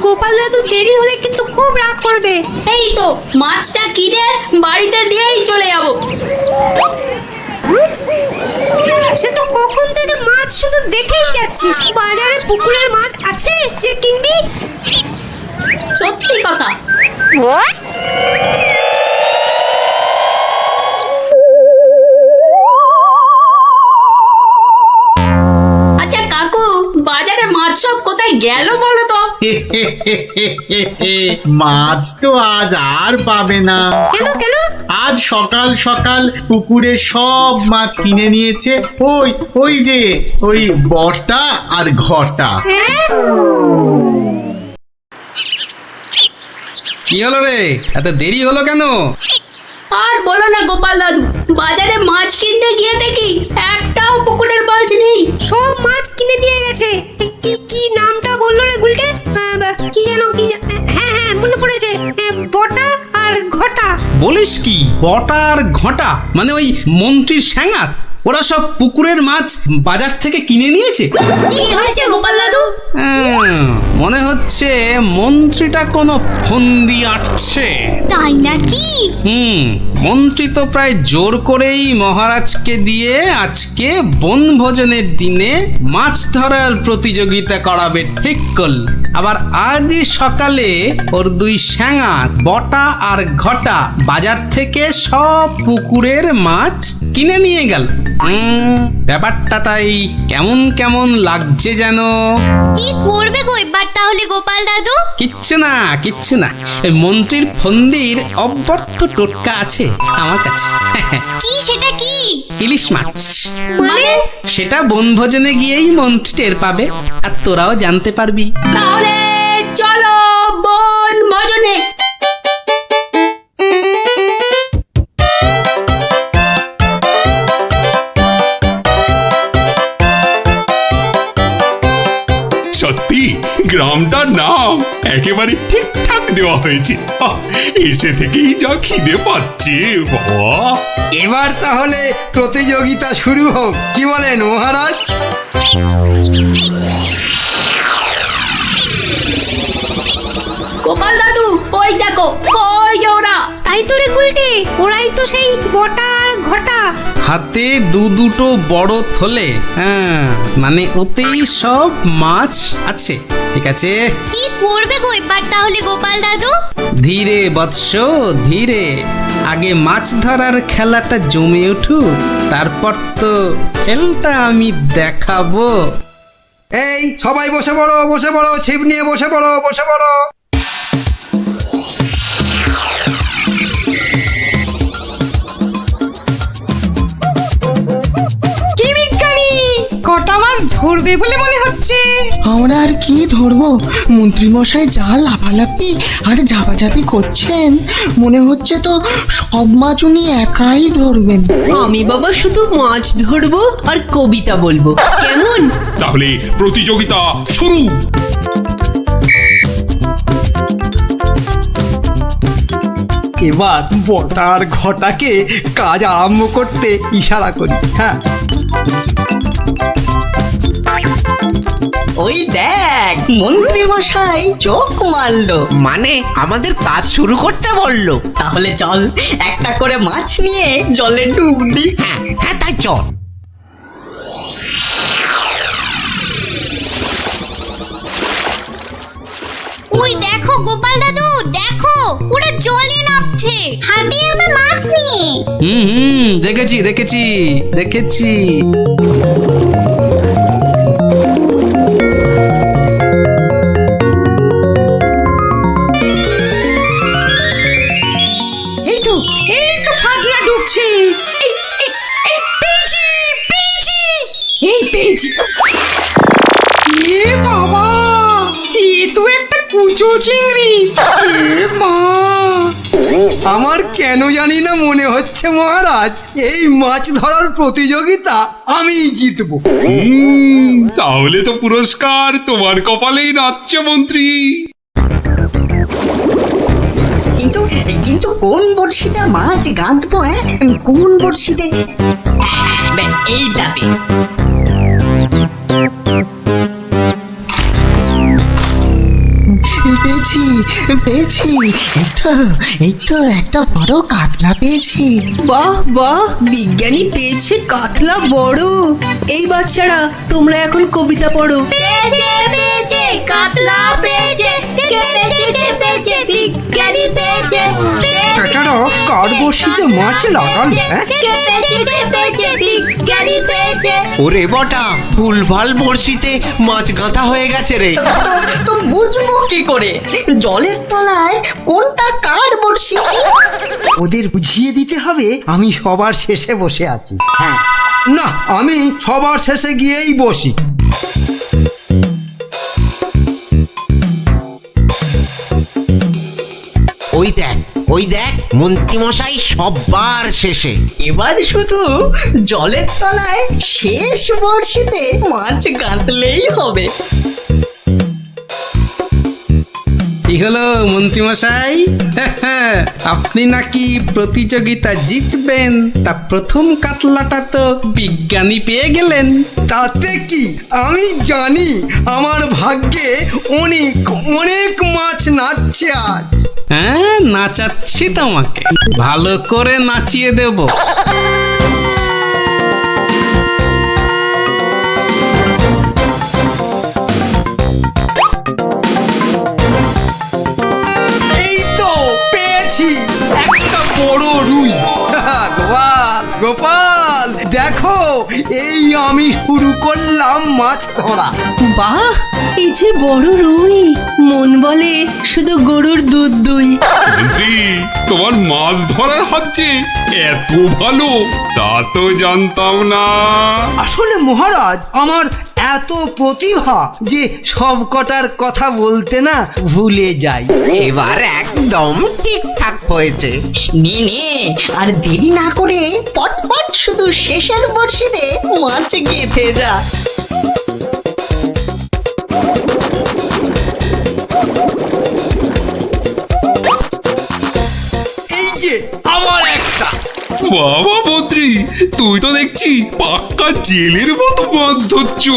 গোপাল দাদু দেরি হলে কিন্তু খুব রাগ করবে। এই তো মাছটা কিনে বাড়িতে দিয়েই চলে যাব। সে তো কখন থেকে মাছ শুধু দেখেই যাচ্ছিস। বাজারে পুকুরের মাছ আছে যে কিনবি? সত্যি কথা। আচ্ছা কাকু, বাজারে মাছ সব কোথায় গেল বলো তো? মাছ তো আজ আর পাবে না। কেন কেন? আজ সকাল সকাল পুকুরে সব মাছ কিনে নিয়েছে ওই ওই যে ওই বটা আর ঘটা। কি হলো রে, এত দেরি হলো কেন? আর বলো না গোপাল দাদু, বাজারে মাছ কিনতে গিয়ে দেখি একটাও পুকুরের মাছ নেই। সব মাছ কিনে নিয়ে গেছে। কি কি নামটা বললো রে গুলটে? কি যেন কি হ্যাঁ হ্যাঁ মনে পড়েছে, বটা আর ঘটা। বলিস কি, বটা আর ঘটা? মানে ওই মন্ত্রীর স্যাঙাত? ওরা সব পুকুরের মাছ বাজার থেকে কিনে নিয়েছে। কি হয়েছে গোপাল দাদু? মনে হচ্ছে মন্ত্রীটা কোনো ফন্দি আটছে। তাই নাকি? মন্ত্রী তো প্রায় জোর করেই মহারাজকে দিয়ে আজকে বনভোজনের দিনে মাছ ধরার প্রতিযোগিতা করাবে ঠিক করল। আবার আজই সকালে ওর দুই স্যাঙাত বটা আর ঘটা বাজার থেকে সব পুকুরের মাছ কিনে নিয়ে গেল। ব্যাপারটা তাই কেমন কেমন লাগছে যেন। কি করবে গো এবার তাহলে গোপাল দাদু? কিচ্ছু না কিচ্ছু না, এই মন্ত্রীর ফন্দির অব্যর্থ টোটকা আছে আমার কাছে। কি সেটা কি? ইলিশ মাছ। মানে? সেটা বনভোজনে গিয়েই মন্ত্রী টের পাবে, আর তোরাও জানতে পারবি। তাহলে চলো বনভোজনে। সত্যি গ্রামটার নাম একেবারে ঠিকঠাক দেওয়া হয়েছে। এসে থেকেই যা খিদে পাচ্ছে বাবা। এবার তাহলে প্রতিযোগিতা শুরু হোক, কি বলেন মহারাজ? গোপাল দাদু, ওই দেখো, ওই যে ওরা। তাই তো রে গুলটে, ওরাই তো সেই বটা আর ঘটা। হাতে দুটো বড় থলে, মানে ওতেই সব মাছ আছে। ঠিক আছে, কি করবে গো এবার তাহলে গোপাল দাদু? ধীরে বৎস ধীরে। আগে মাছ ধরার খেলাটা জমে উঠুক, তারপর তো খেলটা আমি দেখাবো। এই সবাই বসে পড়ো, ছিপ নিয়ে বসে পড়ো। কি বিজ্ঞানী, কটা মাছ ধরবে বলে মনে হচ্ছে? আমরা আর কি ধরবো, মন্ত্রী মশাই যা লাফালাফি আর ঝাপাঝাপি করছেন, মনে হচ্ছে তো সব মাছ উনি একাই ধরবেন। আমি বাবা শুধু মাছ ধরবো আর কবিতা বলবো, কেমন? তাহলে প্রতিযোগিতা শুরু। এবার বটার ঘটাকে কাজ আরম্ভ করতে ইশারা করি। হ্যাঁ, ওই দেখ মন্ত্রী মশাই চোখ মারলো, মানে আমাদের কাজ শুরু করতে বললো। তাহলে চল একটা করে মাছ নিয়ে জলে ডুব দি। হ্যাঁ হ্যাঁ, তাই চল। ওই দেখো গোপাল দাদু, দেখো ওরা জলে নামছে হাতে আবার মাছ নিয়ে। দেখেছি। এই তো ফাগলা ডুবছে। পেয়েছি। এ বাবা, এ তো একটা কুচো চিংড়ি। এ মা, আমার কেন জানি না মনে হচ্ছে মহারাজ এই মাছ ধরার প্রতিযোগিতা আমিই জিতবো। তাহলে তো পুরস্কার তোমার কপালেই নাচছে মন্ত্রী। কিন্তু কোন বড়শিতে মাছ গাঁথবো? কোন বড়শিতে? এইটাতে। পেয়েছি। এই তো একটা বড় কাতলা পেয়েছি। বাহ বাহ, বিজ্ঞানী পেয়েছে কাতলা বড়। এই বাচ্চারা, তোমরা এখন কবিতা পড়ো। পেয়েছে কাতলা পেয়েছে, বিজ্ঞানী পেয়েছে। বেচারা কার বড়শিতে মাছ লাগাল। বিজ্ঞানী পেয়েছে। ওরে বটা, ভুলভাল বড়শিতে মাছ গাঁথা হয়ে গেছে রে। তো বুঝবো কি করে জলের তলায় কোনটা কার বড়শি? ওদের বুঝিয়ে দিতে হবে আমি সবার শেষে বসে আছি। হ্যাঁ, না, আমি সবার শেষে গিয়েই বসি। ওই দেখ মন্ত্রী মশাই সবার শেষে। এবার শুধু জলের তলায় শেষ বড়শিতে মাছ গাঁথলেই হবে। কি হলো মন্ত্রী মশাই, আপনি নাকি প্রতিযোগিতা জিতবেন, তা প্রথম কাতলাটা তো বিজ্ঞানী পেয়ে গেলেন। তাতে কি, আমি জানি আমার ভাগ্যে অনেক মাছ নাচছে আজ। হ্যাঁ, নাচাচ্ছি তোমাকে, ভালো করে নাচিয়ে দেব। এই তো পেয়েছি একটা বড় রুই। গোপাল, দেখো এই আমি শুরু করলাম মাছ ধরা। বাহ, এই যে বড় রুই, মন বলে শুধু গরুর দুধ দুই। মন্ত্রী, তোমার মাছ ধরার হচ্ছে এত ভালো, তা তো জানতাম না। আসলে মহারাজ আমার এত প্রতিভা যে সব কটার কথা বলতে না ভুলে যাই। এবার একদম ঠিকঠাক হয়েছে। নে আর দেরি না করে পটপট শুধু শেষের বড়শিতে মাছ গেঁথে যা। এই যে আবার একটা। বাবা মন্ত্রী, তুই তো দেখছি পাক্কা জেলের মতো মাছ ধরছো।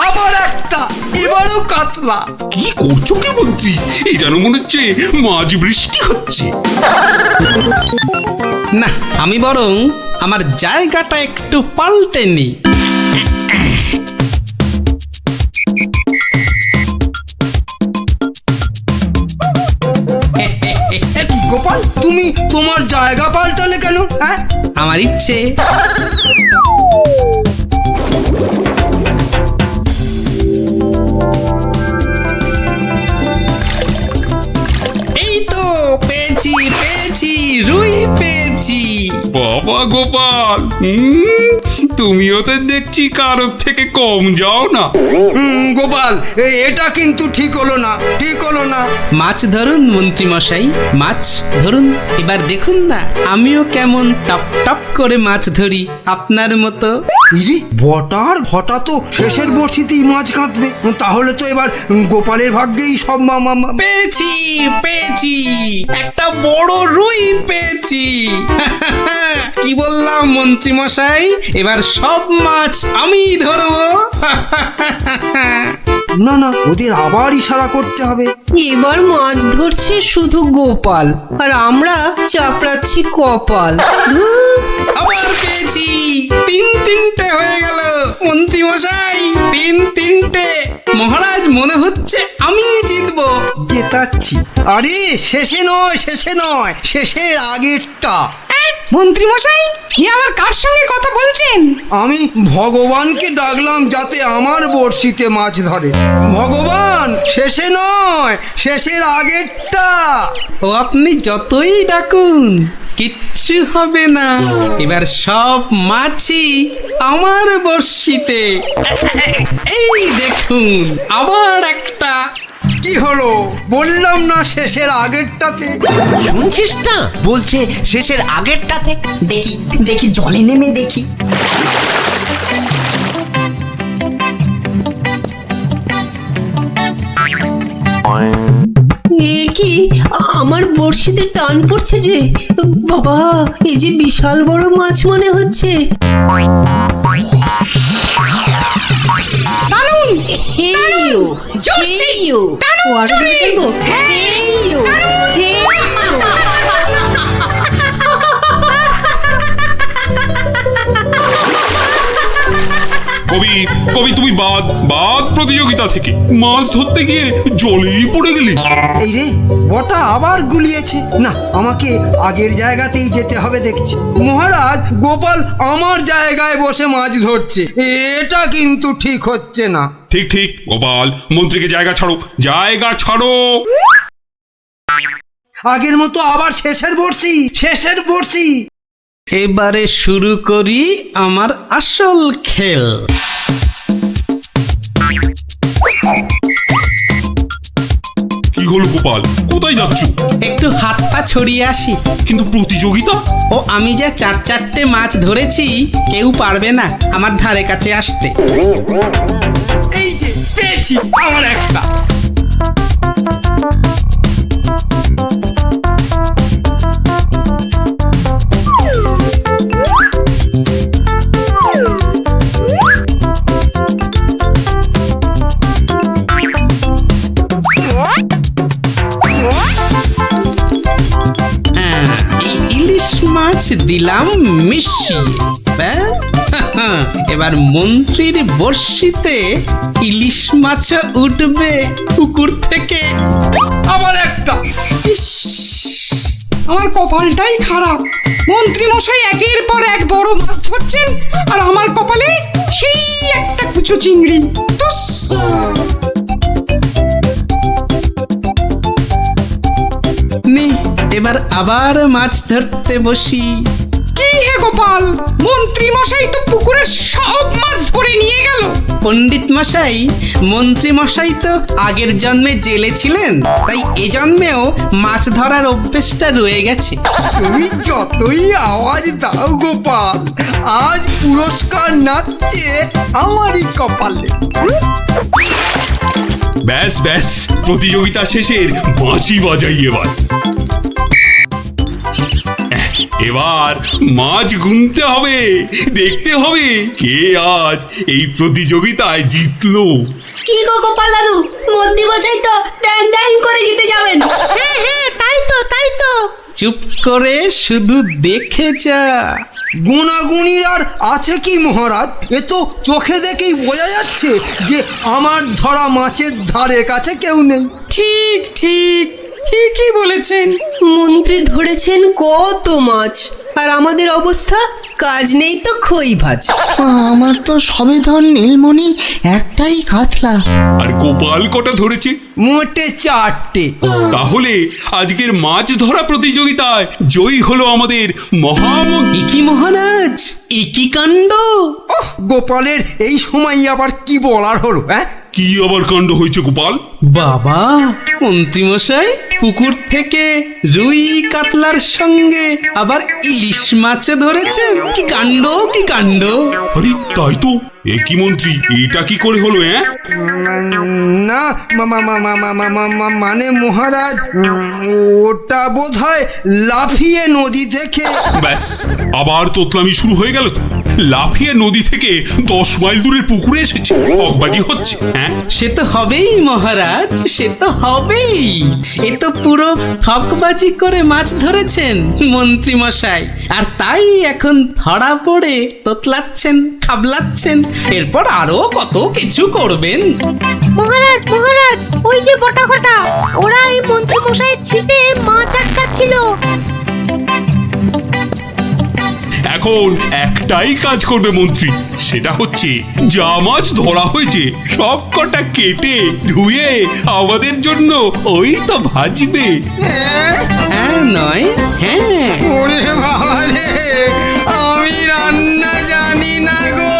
আবার একটা, এবারও কাতলা। কি করছো কি মন্ত্রী? এই যেন মনে হচ্ছে মাছ বৃষ্টি হচ্ছে। না, আমি বরং আমার জায়গাটা একটু পাল্টে নিই। গোপাল, তুমি তোমার জায়গা আমার ইচ্ছে। এই তো পেয়েছি পেয়েছি, রুই পেয়েছি। বাবা গোপাল, তুমিও তো দেখছি কারোর থেকে কম যাও না। গোপাল, এটা কিন্তু ঠিক হলো না, ঠিক হলো না। মাছ ধরুন মন্ত্রী মশাই, মাছ ধরুন। এবার দেখুন না আমিও কেমন টপ টপ করে মাছ ধরি আপনার মতো। ইরে, বটার ঘটা তো শেষের বড়শিতেই মাছ কাঁদবে। তাহলে তো এবার গোপালের ভাগ্যেই সব পেয়েছি পেয়েছি, একটা বড় রুই পেয়েছি। কি বললাম মন্ত্রী মশাই, এবার সব মাছ আমি ধরবো। না না, ওদের আবার ইশারা করতে হবে। এবার মাছ ধরছে শুধু গোপাল, আর আমরা চাপড়াচ্ছি কপাল। ধুর। আবার পেয়েছি, তিনটে হয়ে গেল মন্ত্রী মশাই, তিনটে। মহারাজ মনে হচ্ছে আমি জিতবো। জেতাচ্ছি। আরে শেষে নয়, শেষের আগেরটা। মন্ত্রী মশাই, এ আবার কার সঙ্গে কথা বলছেন? আমি ভগবানকে ডাকলাম যাতে আমার বড়শিতে মাছ ধরে। ভগবান, শেষে নয়, শেষের আগেরটা। ও আপনি যতই ডাকুন কিচ্ছু হবে না, এবার সব মাছই আমার বড়শিতে। এই দেখুন আবার একটা। কি হলো? বললাম না শেষের আগেরটাতে। শুনছিস না, বলছে শেষের আগেরটাতে। দেখি দেখি, জলে নেমে দেখি। এ কি, আমার বড়শিতে টান পড়ছে যে। বাবা, এই যে বিশাল বড় মাছ মনে হচ্ছে। কবি তুমি বাদ প্রতিযোগিতা থেকে মাছ ধরতে গিয়ে জলেই পড়ে গেলি। এই রে, বটা আবার গুলিয়েছে। না, আমাকে আগের জায়গাতেই যেতে হবে দেখছি। মহারাজ, গোপাল আমার জায়গায় বসে মাছ ধরছে, এটা কিন্তু ঠিক হচ্ছে না। ঠিক গোপাল, মন্ত্রীকে জায়গা ছাড়ো। আগের মতো আবার শেষের বড়শি। এবারে শুরু করি আমার আসল খেল। কি হলো গোপাল, কোথায় যাচ্ছ? একটু হাত পা ছড়িয়ে আসি। কিন্তু প্রতিযোগিতা? ও আমি যে চারটে মাছ ধরেছি, কেউ পারবে না আমার ধারে কাছে আসতে। এই যে পেয়েছি আমার একটা। ইলিশ মাছ দিলাম মিশিয়ে, ব্যাস। এবার মন্ত্রীর বড়শিতে ইলিশ মাছ উঠবে পুকুর থেকে। আবার একটা। ইস, আমার কপালটাই খারাপ। মন্ত্রী মশাই একের পর এক বড় মাছ ধরছেন, আর আমার কপালে সেই একটা কুচো চিংড়ি। এবার আবার মাছ ধরতে বসি। কি হে গোপাল, মন্ত্রী মশাই তো পুকুরের সব মাছ ধরে নিয়ে গেল। পণ্ডিত মশাই, মন্ত্রী মশাই তো আগের জন্মে জেলে ছিলেন, তাই এ জন্মেও মাছ ধরার অভ্যেসটা রয়ে গেছে। তুমি যতই আওয়াজ দাও গোপাল, আজ পুরস্কার নাচছে আমারই কপালে। ব্যাস, প্রতিযোগিতা শেষের বাঁশি বাজাই। এবার মাছ গুনতে হবে, দেখতে হবে কে আজ এই প্রতিযোগিতায় জিতলো। কি গো গোপাল দাদু, মন্ত্রী মশাই তো ড্যাং করে জিতে যাবেন। হ্যাঁ, তাই তো। চুপ করে শুধু দেখে যা। গুণাগুণির আর আছে কি মহারাজ? এ তো চোখে দেখেই বোঝা যাচ্ছে যে আমার ধরা মাছের ধারে কাছে কেউ নেই। ঠিক, ঠিকই বলেছেন। মন্ত্রী ধরেছেন কত মাছ, আর আমাদের অবস্থা কাজ নেই তো খই ভাজ। আমার তো সবেধন নীলমণি একটাই কাতলা। আর গোপাল কটা ধরেছে? মোটে 4টে। তাহলে আজকের মাছ ধরা প্রতিযোগিতায় জয়ী হলো আমাদের মহামন্ত্রী। কি মহারাজ, একই কাণ্ড! গোপালের এই সময় আবার কি বলার হলো? হ্যাঁ, কি আবার কাণ্ড হয়েছে গোপাল? বাবা, মন্ত্রীমশাই পুকুর থেকে রুই কাতলার সঙ্গে আবার ইলিশ মাছ ধরেছেন। কি কাণ্ড, কি কাণ্ড! আরে তাই তো। এ কি মন্ত্রী, এটা কি করে হলো? না মানে মহারাজ, ওটা বোধহয় লাফিয়ে নদী থেকে। ব্যাস, আবার তোতলামি শুরু হয়ে গেল তো। লাফিয়ে নদী থেকে 10 মাইল দূরের পুকুরে এসেছে, হকবাজি হচ্ছে। হ্যাঁ, সে তো হবেই মহারাজ, সে তো হবেই। এ তো পুরো ঠকবাজি করে মাছ ধরেছেন মন্ত্রী মশাই, আর তাই এখন ধরা পড়ে তোতলাচ্ছেন, খাবলাচ্ছেন। এরপর আরো কত কিছু করবেন। মহারাজ মহারাজ, ওই যে বটা ঘটা, ওরা এই মন্ত্রী মশাইয়ের ছিপে মাছ আটকাচ্ছিল। এখন একটাই কাজ করবে মন্ত্রী, সেটা হচ্ছে যা মাছ ধরা হয়েছে সব কটা কেটে ধুয়ে আমাদের জন্য ওই তো ভাজবে। হ্যাঁ নয়, হ্যাঁ। ওরে বাবা রে, আমি রান্না জানি না গো,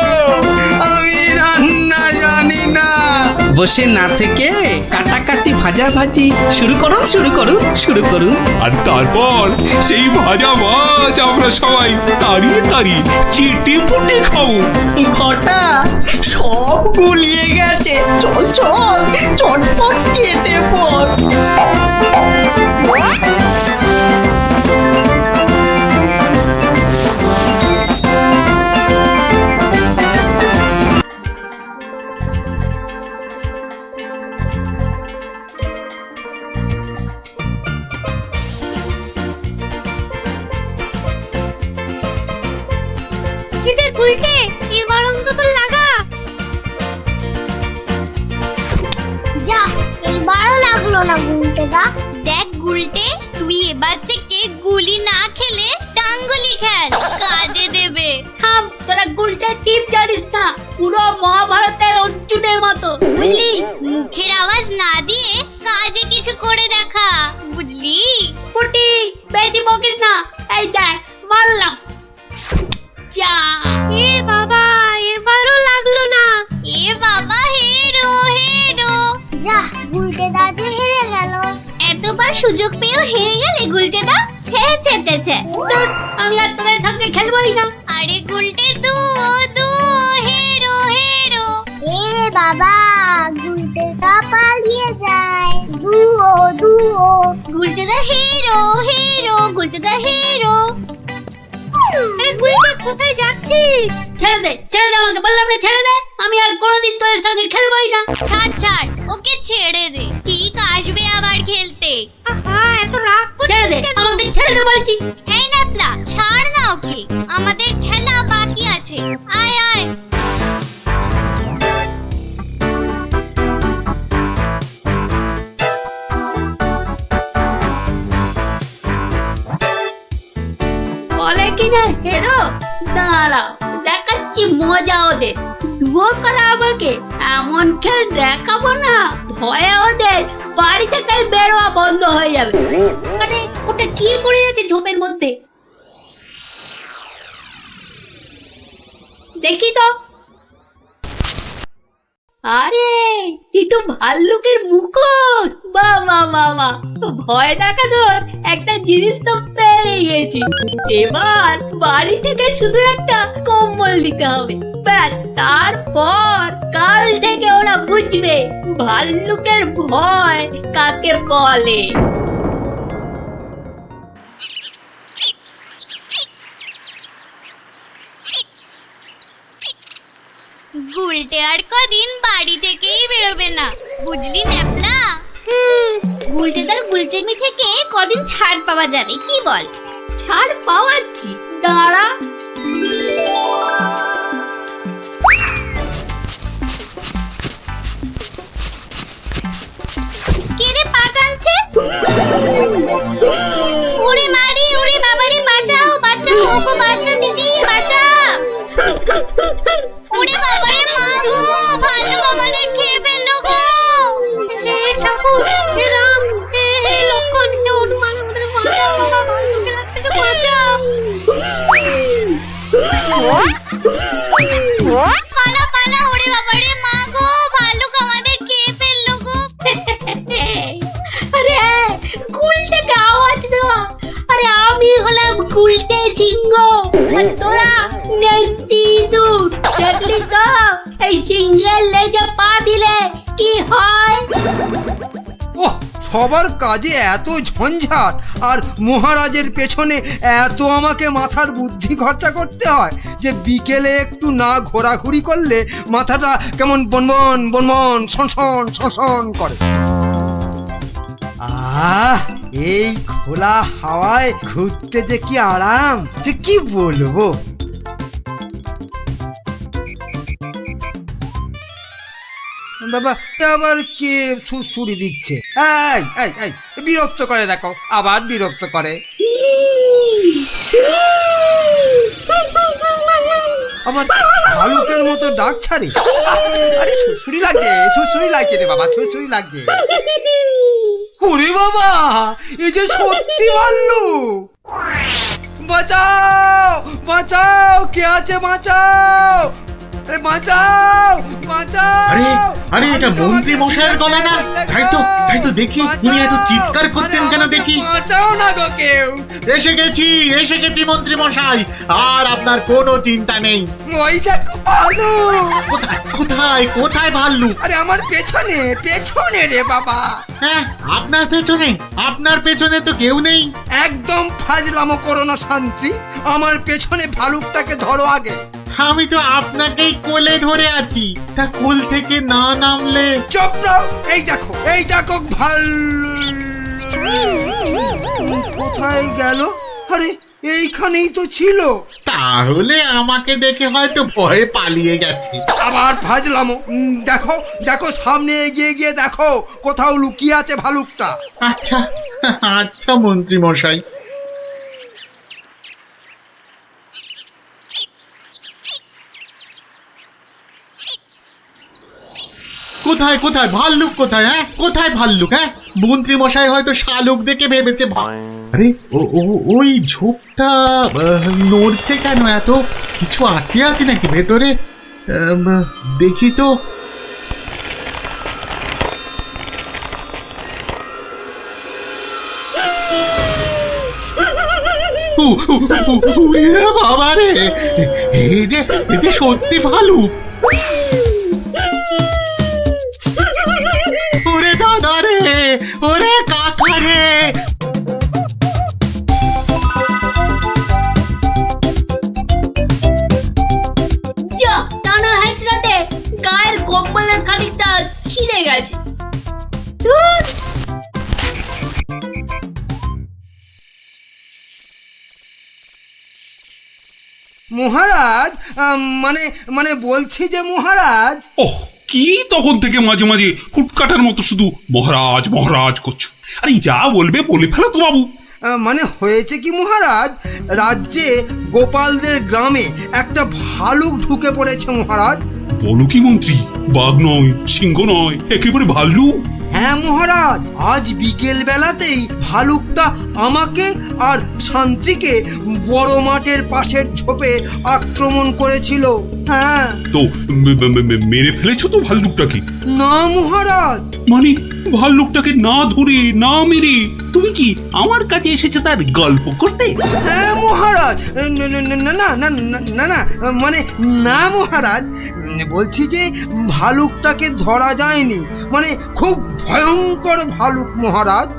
আমি রান্না জানি না। বসে না থেকে কাটাকাটি ভাজাভাজি শুরু করুন, শুরু করুন, শুরু করুন। আর তারপর সেই ভাজা মাছ আমরা সবাই তাড়িয়ে তাড়িয়ে চেটে পুটে খাবো। ঘটা সব গুলিয়ে গেছে, চল চল চটপট কেটে পড়। কিরে গুলটে, এবার অন্তত লাগা। যা, এইবারও লাগলো না গুলটেদা। দেখ গুলটে, তুই এবার থেকে গুলি না খেলে ডাঙ্গুলি খেল, কাজে দেবে। থাম, তোরা গুলটার টিপ জানিস না, পুরো মহাভারতের অর্জুনের মতো, বুঝলি? মুখের আওয়াজ না দিয়ে কাজে কিছু করে দেখা, বুঝলি? পুটি, বেশি বকিস না। এই দেখ, মারলাম। যা। এ বাবা, এবারও লাগলো না। এ বাবা, হেরো হেরো। যা, গুলটেদা যে হেরে গেল। এতবার সুযোগ পেয়েও হেরে গেলে গুলটেদা? ছে ছে ছে ছে। তোর, আমি আর তোদের সঙ্গে খেলবই না। আরে গুলটে দু হেরো হেরো। এ বাবা, গুলটেদা পালিয়ে যায়। দুও গুলটেদা হেরো হেরো, গুলটেদা হেরো। আরে গুলটে, কোথায় যাচ্ছিস? ছেড়ে দে, ছেড়ে দে আমাকে, বললাম না ছেড়ে দে। আমি আর কোনোদিন তোদের সঙ্গে খেলবই না। ছাড় ছাড়, ওকে ছেড়ে দে, ঠিক আসবে আবার খেলতে। আহা, এত রাগ ছেড়ে দে, করছিস কেন? আমাকে ছেড়ে দে বলছি। এই ন্যাপলা, ছাড় না ওকে, আমাদের খেলা বাকি আছে। আয় আয়। বলে কিনা হেরো, দাঁড়াও দেখাচ্ছি মজা ওদের। ডুবো করা আমাকে, এমন খেল দেখাবো না, ভয়ে ওদের বাড়ি থেকে বেরোয়া বন্ধ হয়ে যাবে। আরে ওটা কি করে আছে ঝোপের মধ্যে? দেখি তো। আরে এই তো ভাল্লুকের মুখোশ। বাহ বাহ বাহ বাহ, ভয় দেখানোর একটা জিনিস তো পেয়ে গেছি। এবার বাড়ি থেকে শুধু একটা কম্বল দিতে হবে, ব্যাস। তারপর কাল থেকে ওরা বুঝবে ভাল্লুকের ভয় কাকে বলে। গুলটে আর কদিন বাড়ি থেকেই বেরোবে না, বুঝলি ন্যাপলা? গুলটেদার গুলচেমি থেকে কদিন ছাড় পাওয়া যাবে, কি বল? ছাড় পাওয়াচ্ছি, দাঁড়া। কে রে পা টানছে? ওরে মারি, ওরে বাবারে, বাঁচাও বাঁচাও, ওগো বাঁচা দিদি, বাঁচা। ওরে বাবারে, মা গো, ভাল্লুক আমাদের খেয়ে ফেললো গো। ঠাকুর, হে রাম, হে লক্ষণ, হে হনুমান, আমাদের বাঁচাও বাবা, ভাল্লুকের হাত থেকে বাঁচাও। পালা পালা, ওরে বাবারে, মা গো, ভাল্লুক আমাদের খেয়ে ফেললো গো। আরে গুলটেকে আওয়াজ দেওয়া, আরে আমি হলাম গুলটে সিংহ, আর তোরা নেংটি দুধ। দেখলি তো এই সিংহের লেজে পা দিলে কি হয়? ওহ, সবার কাজে এত ঝঞ্ঝাট, আর মহারাজের পেছনে এত আমাকে মাথার বুদ্ধি খরচা করতে হয় যে বিকেলে একটু না ঘোরাঘুরি করলে মাথাটা কেমন বনবন বনবন শনশন শনশন করে। এই খোলা হাওয়ায় ঘুরতে যে কি আরাম, যে কি বলবো। বাবা, আবার কে সুরসুরি দিচ্ছে? এই এই এই, বিরক্ত করে, দেখো আবার বিরক্ত করে। আমার ভালুকের মতো ডাক ছাড়ে। আরে সুরসুরি লাগছে, সুরসুরি লাগছে রে বাবা, সুরসুরি লাগছে। ওরে বাবা, এই যে সত্যি ভাল্লুক! বাঁচাও বাঁচাও, কে আছে বাঁচাও, বাঁচাও বাঁচাও। আরে আরে, এটা মন্ত্রী মশাইয়ের গলা না? তাই তো দেখি, উনি এত চিৎকার করছেন কেন দেখি। বাঁচাও না গো কেউ। এসে গেছি মন্ত্রী মশাই, আর আপনার কোনো চিন্তা নেই। ওই দেখো ভাল্লুক। কোথায় কোথায় ভাল্লুক? আরে আমার পেছনে, পেছনে রে বাবা। হ্যাঁ, আপনার পেছনে তো কেউ নেই। একদম ফাজলামো করো না শান্তি, আমার পেছনে ভালুকটাকে ধরো আগে। আমি তো আপনাকেই কোলে ধরে আছি, তা কোল থেকে না নামলে। চুপ রও, এই দেখো ভাল্লুক কোথায় গেল? আরে এইখানেই তো ছিল। তাহলে আমাকে দেখে হয়তো ভয়ে পালিয়ে গেছে। আবার ফাজলামো। দেখো দেখো, সামনে এগিয়ে গিয়ে দেখো কোথাও লুকিয়ে আছে ভালুকটা। আচ্ছা আচ্ছা মন্ত্রী মশাই। কোথায় কোথায় ভাল্লুক, কোথায়? হ্যাঁ, কোথায় ভাল্লুক? হ্যাঁ, মন্ত্রী মশাই হয়তো শালুক দেখে ভেবেছে। আরে ওই ঝোপটা নড়ছে কেন? এত কিছু আটকে আছে নাকি ভেতরে? দেখি তো। বাবা রে, এই যে সত্যি ভালুক। ওরে দাদা রে, ওরে কাকা রে। যা টানা হেঁচড়াতে গায়ের কম্বলের খানিকটা ছিঁড়ে গেছে। ধুর। মহারাজ, মানে বলছি যে মহারাজ। ওহ, কি তখন থেকে মাঝে মাঝে ফুটকাটার মতো শুধু মহারাজ মহারাজ করছো? আরে যা বলবে বলে ফেলো তো বাবু। মানে হয়েছে কি মহারাজ, রাজ্যে গোপালদের গ্রামে একটা ভালুক ঢুকে পড়েছে মহারাজ। বলো কি মন্ত্রী? বাঘ নয়, সিংহ নয়, একেবারে ভাল্লুক? হ্যাঁ মহারাজ, আজ বিকেল বেলাতেই ভালুকটা আমাকে আর শান্তিকে বড় মাঠের পাশের ঝোপে আক্রমণ করেছিল। হ্যাঁ। তো মেরে ফেলেছো তো ভাল্লুকটাকে? না মহারাজ। মানে ভাল্লুকটাকে না ধরে না মেরে তুমি কি আমার কাছে এসেছো তার গল্প করতে? হ্যাঁ মহারাজ। না মানে না মহারাজ, বলছি যে ভালুকটাকে ধরা যায়নি, মানে খুব ভয়ঙ্কর ভালুক মহারাজ।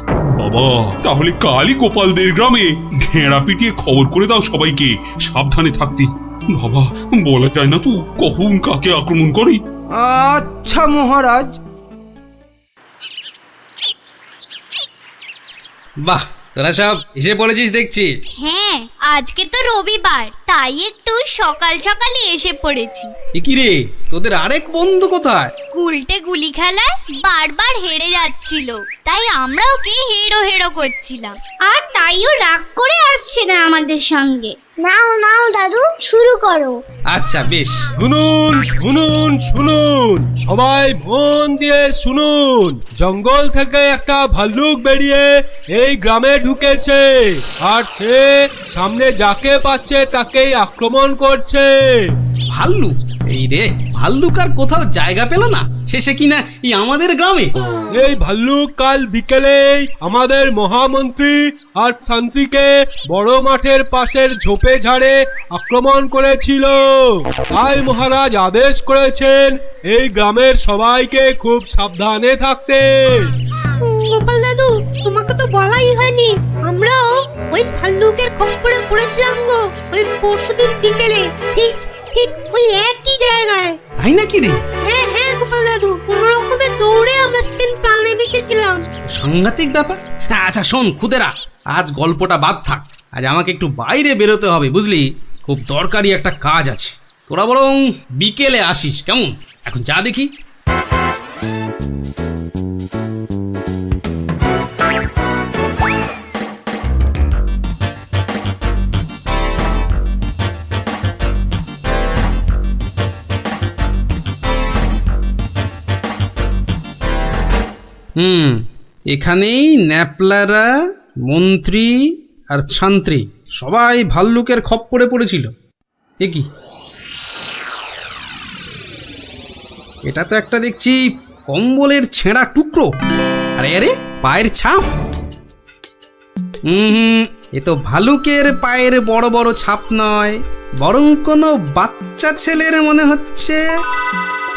বাবা, তাহলে কালই গোপালদের গ্রামে ঢেঁড়া পিটিয়ে খবর করে দাও সবাইকে সাবধানে থাকতে। বাবা, বলা যায় না তো কখন কাকে আক্রমণ করে। আচ্ছা মহারাজ। বাহ, তোরা সব এসে পড়েছিস দেখছি। হ্যাঁ, আজকে তো রবিবার, তাই একটু সকাল সকালে এসে পড়েছি। কি রে, তোদের আরেক বন্ধু কোথায়? উল্টে গুলি খেলায় বারবার হেরে যাচ্ছে। যাচ্ছিল, তাই আমরা ওকে হেরো হেরো করছিলাম, আর তাইও রাগ করে আসছে না আমাদের সঙ্গে। নাও নাও দাদু, শুরু করো। আচ্ছা বেশ। শুনুন শুনুন শুনুন, সবাই মন দিয়ে শুনুন। জঙ্গল থেকে একটা ভাল্লুক বেরিয়ে এই গ্রামে ঢুকেছে, আর সে সামনে যাকে পাচ্ছে তাকেই আক্রমণ করছে। ভাল্লুক? এই রে, ভাল্লুক আর কোথাও জায়গা পেল না, শেষে কিনা এই আমাদের গ্রামে। এই ভাল্লুক কাল বিকেলেই আমাদের মহামন্ত্রী আর শান্ত্রীকে বড় মাঠের পাশের ঝোপে ঝাড়ে আক্রমণ করেছিল। তাই মহারাজ আদেশ করেছেন এই গ্রামের সবাইকে খুব সাবধানে থাকতে। গোপাল দাদু, তোমাকে তো বলাই হয়নি, আমরাও ওই ভাল্লুকের খপ্পরে পড়েছিলাম গো, ওই পরশুদিন বিকেলে, ঠিক ঠিক ওই একই জায়গায়। তাই নাকি রে? হ্যাঁ হ্যাঁ গোপাল দাদু, কোনো রকমে দৌড়ে আমরা সেদিন প্রাণে বেঁচেছিলাম। সাংঘাতিক ব্যাপার। আচ্ছা শোন খুদেরা, আজ গল্পটা বাদ থাক, আজ আমাকে একটু বাইরে বেরোতে হবে বুঝলি, খুব দরকারি একটা কাজ আছে। তোরা বরং বিকেলে আসিস, কেমন? এখন যা দেখি। এখানেই ন্যাপলারা, মন্ত্রী আর শান্ত্রী সবাই ভাল্লুকের খপ্পরে পড়েছিল। এ কি? এটা তো একটা দেখছি কম্বলের ছেঁড়া টুকরো। আরে আরে, পায়ের ছাপ। এ তো ভালুকের পায়ের বড় বড় ছাপ নয়, বরং কোনো বাচ্চা ছেলের মনে হচ্ছে।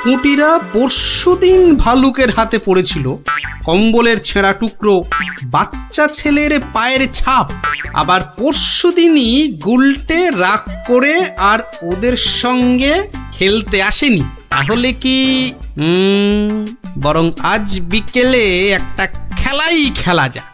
পুঁটিরা পরশুদিন ভালুকের হাতে পড়েছিল, কম্বলের ছেঁড়া টুকরো, বাচ্চা ছেলের পায়ের ছাপ। আবার পরশুদিনই গুলটে রাগ করে আর ওদের সঙ্গে খেলতে আসেনি। তাহলে কি বরং আজ বিকেলে একটা খেলাই খেলা যাক।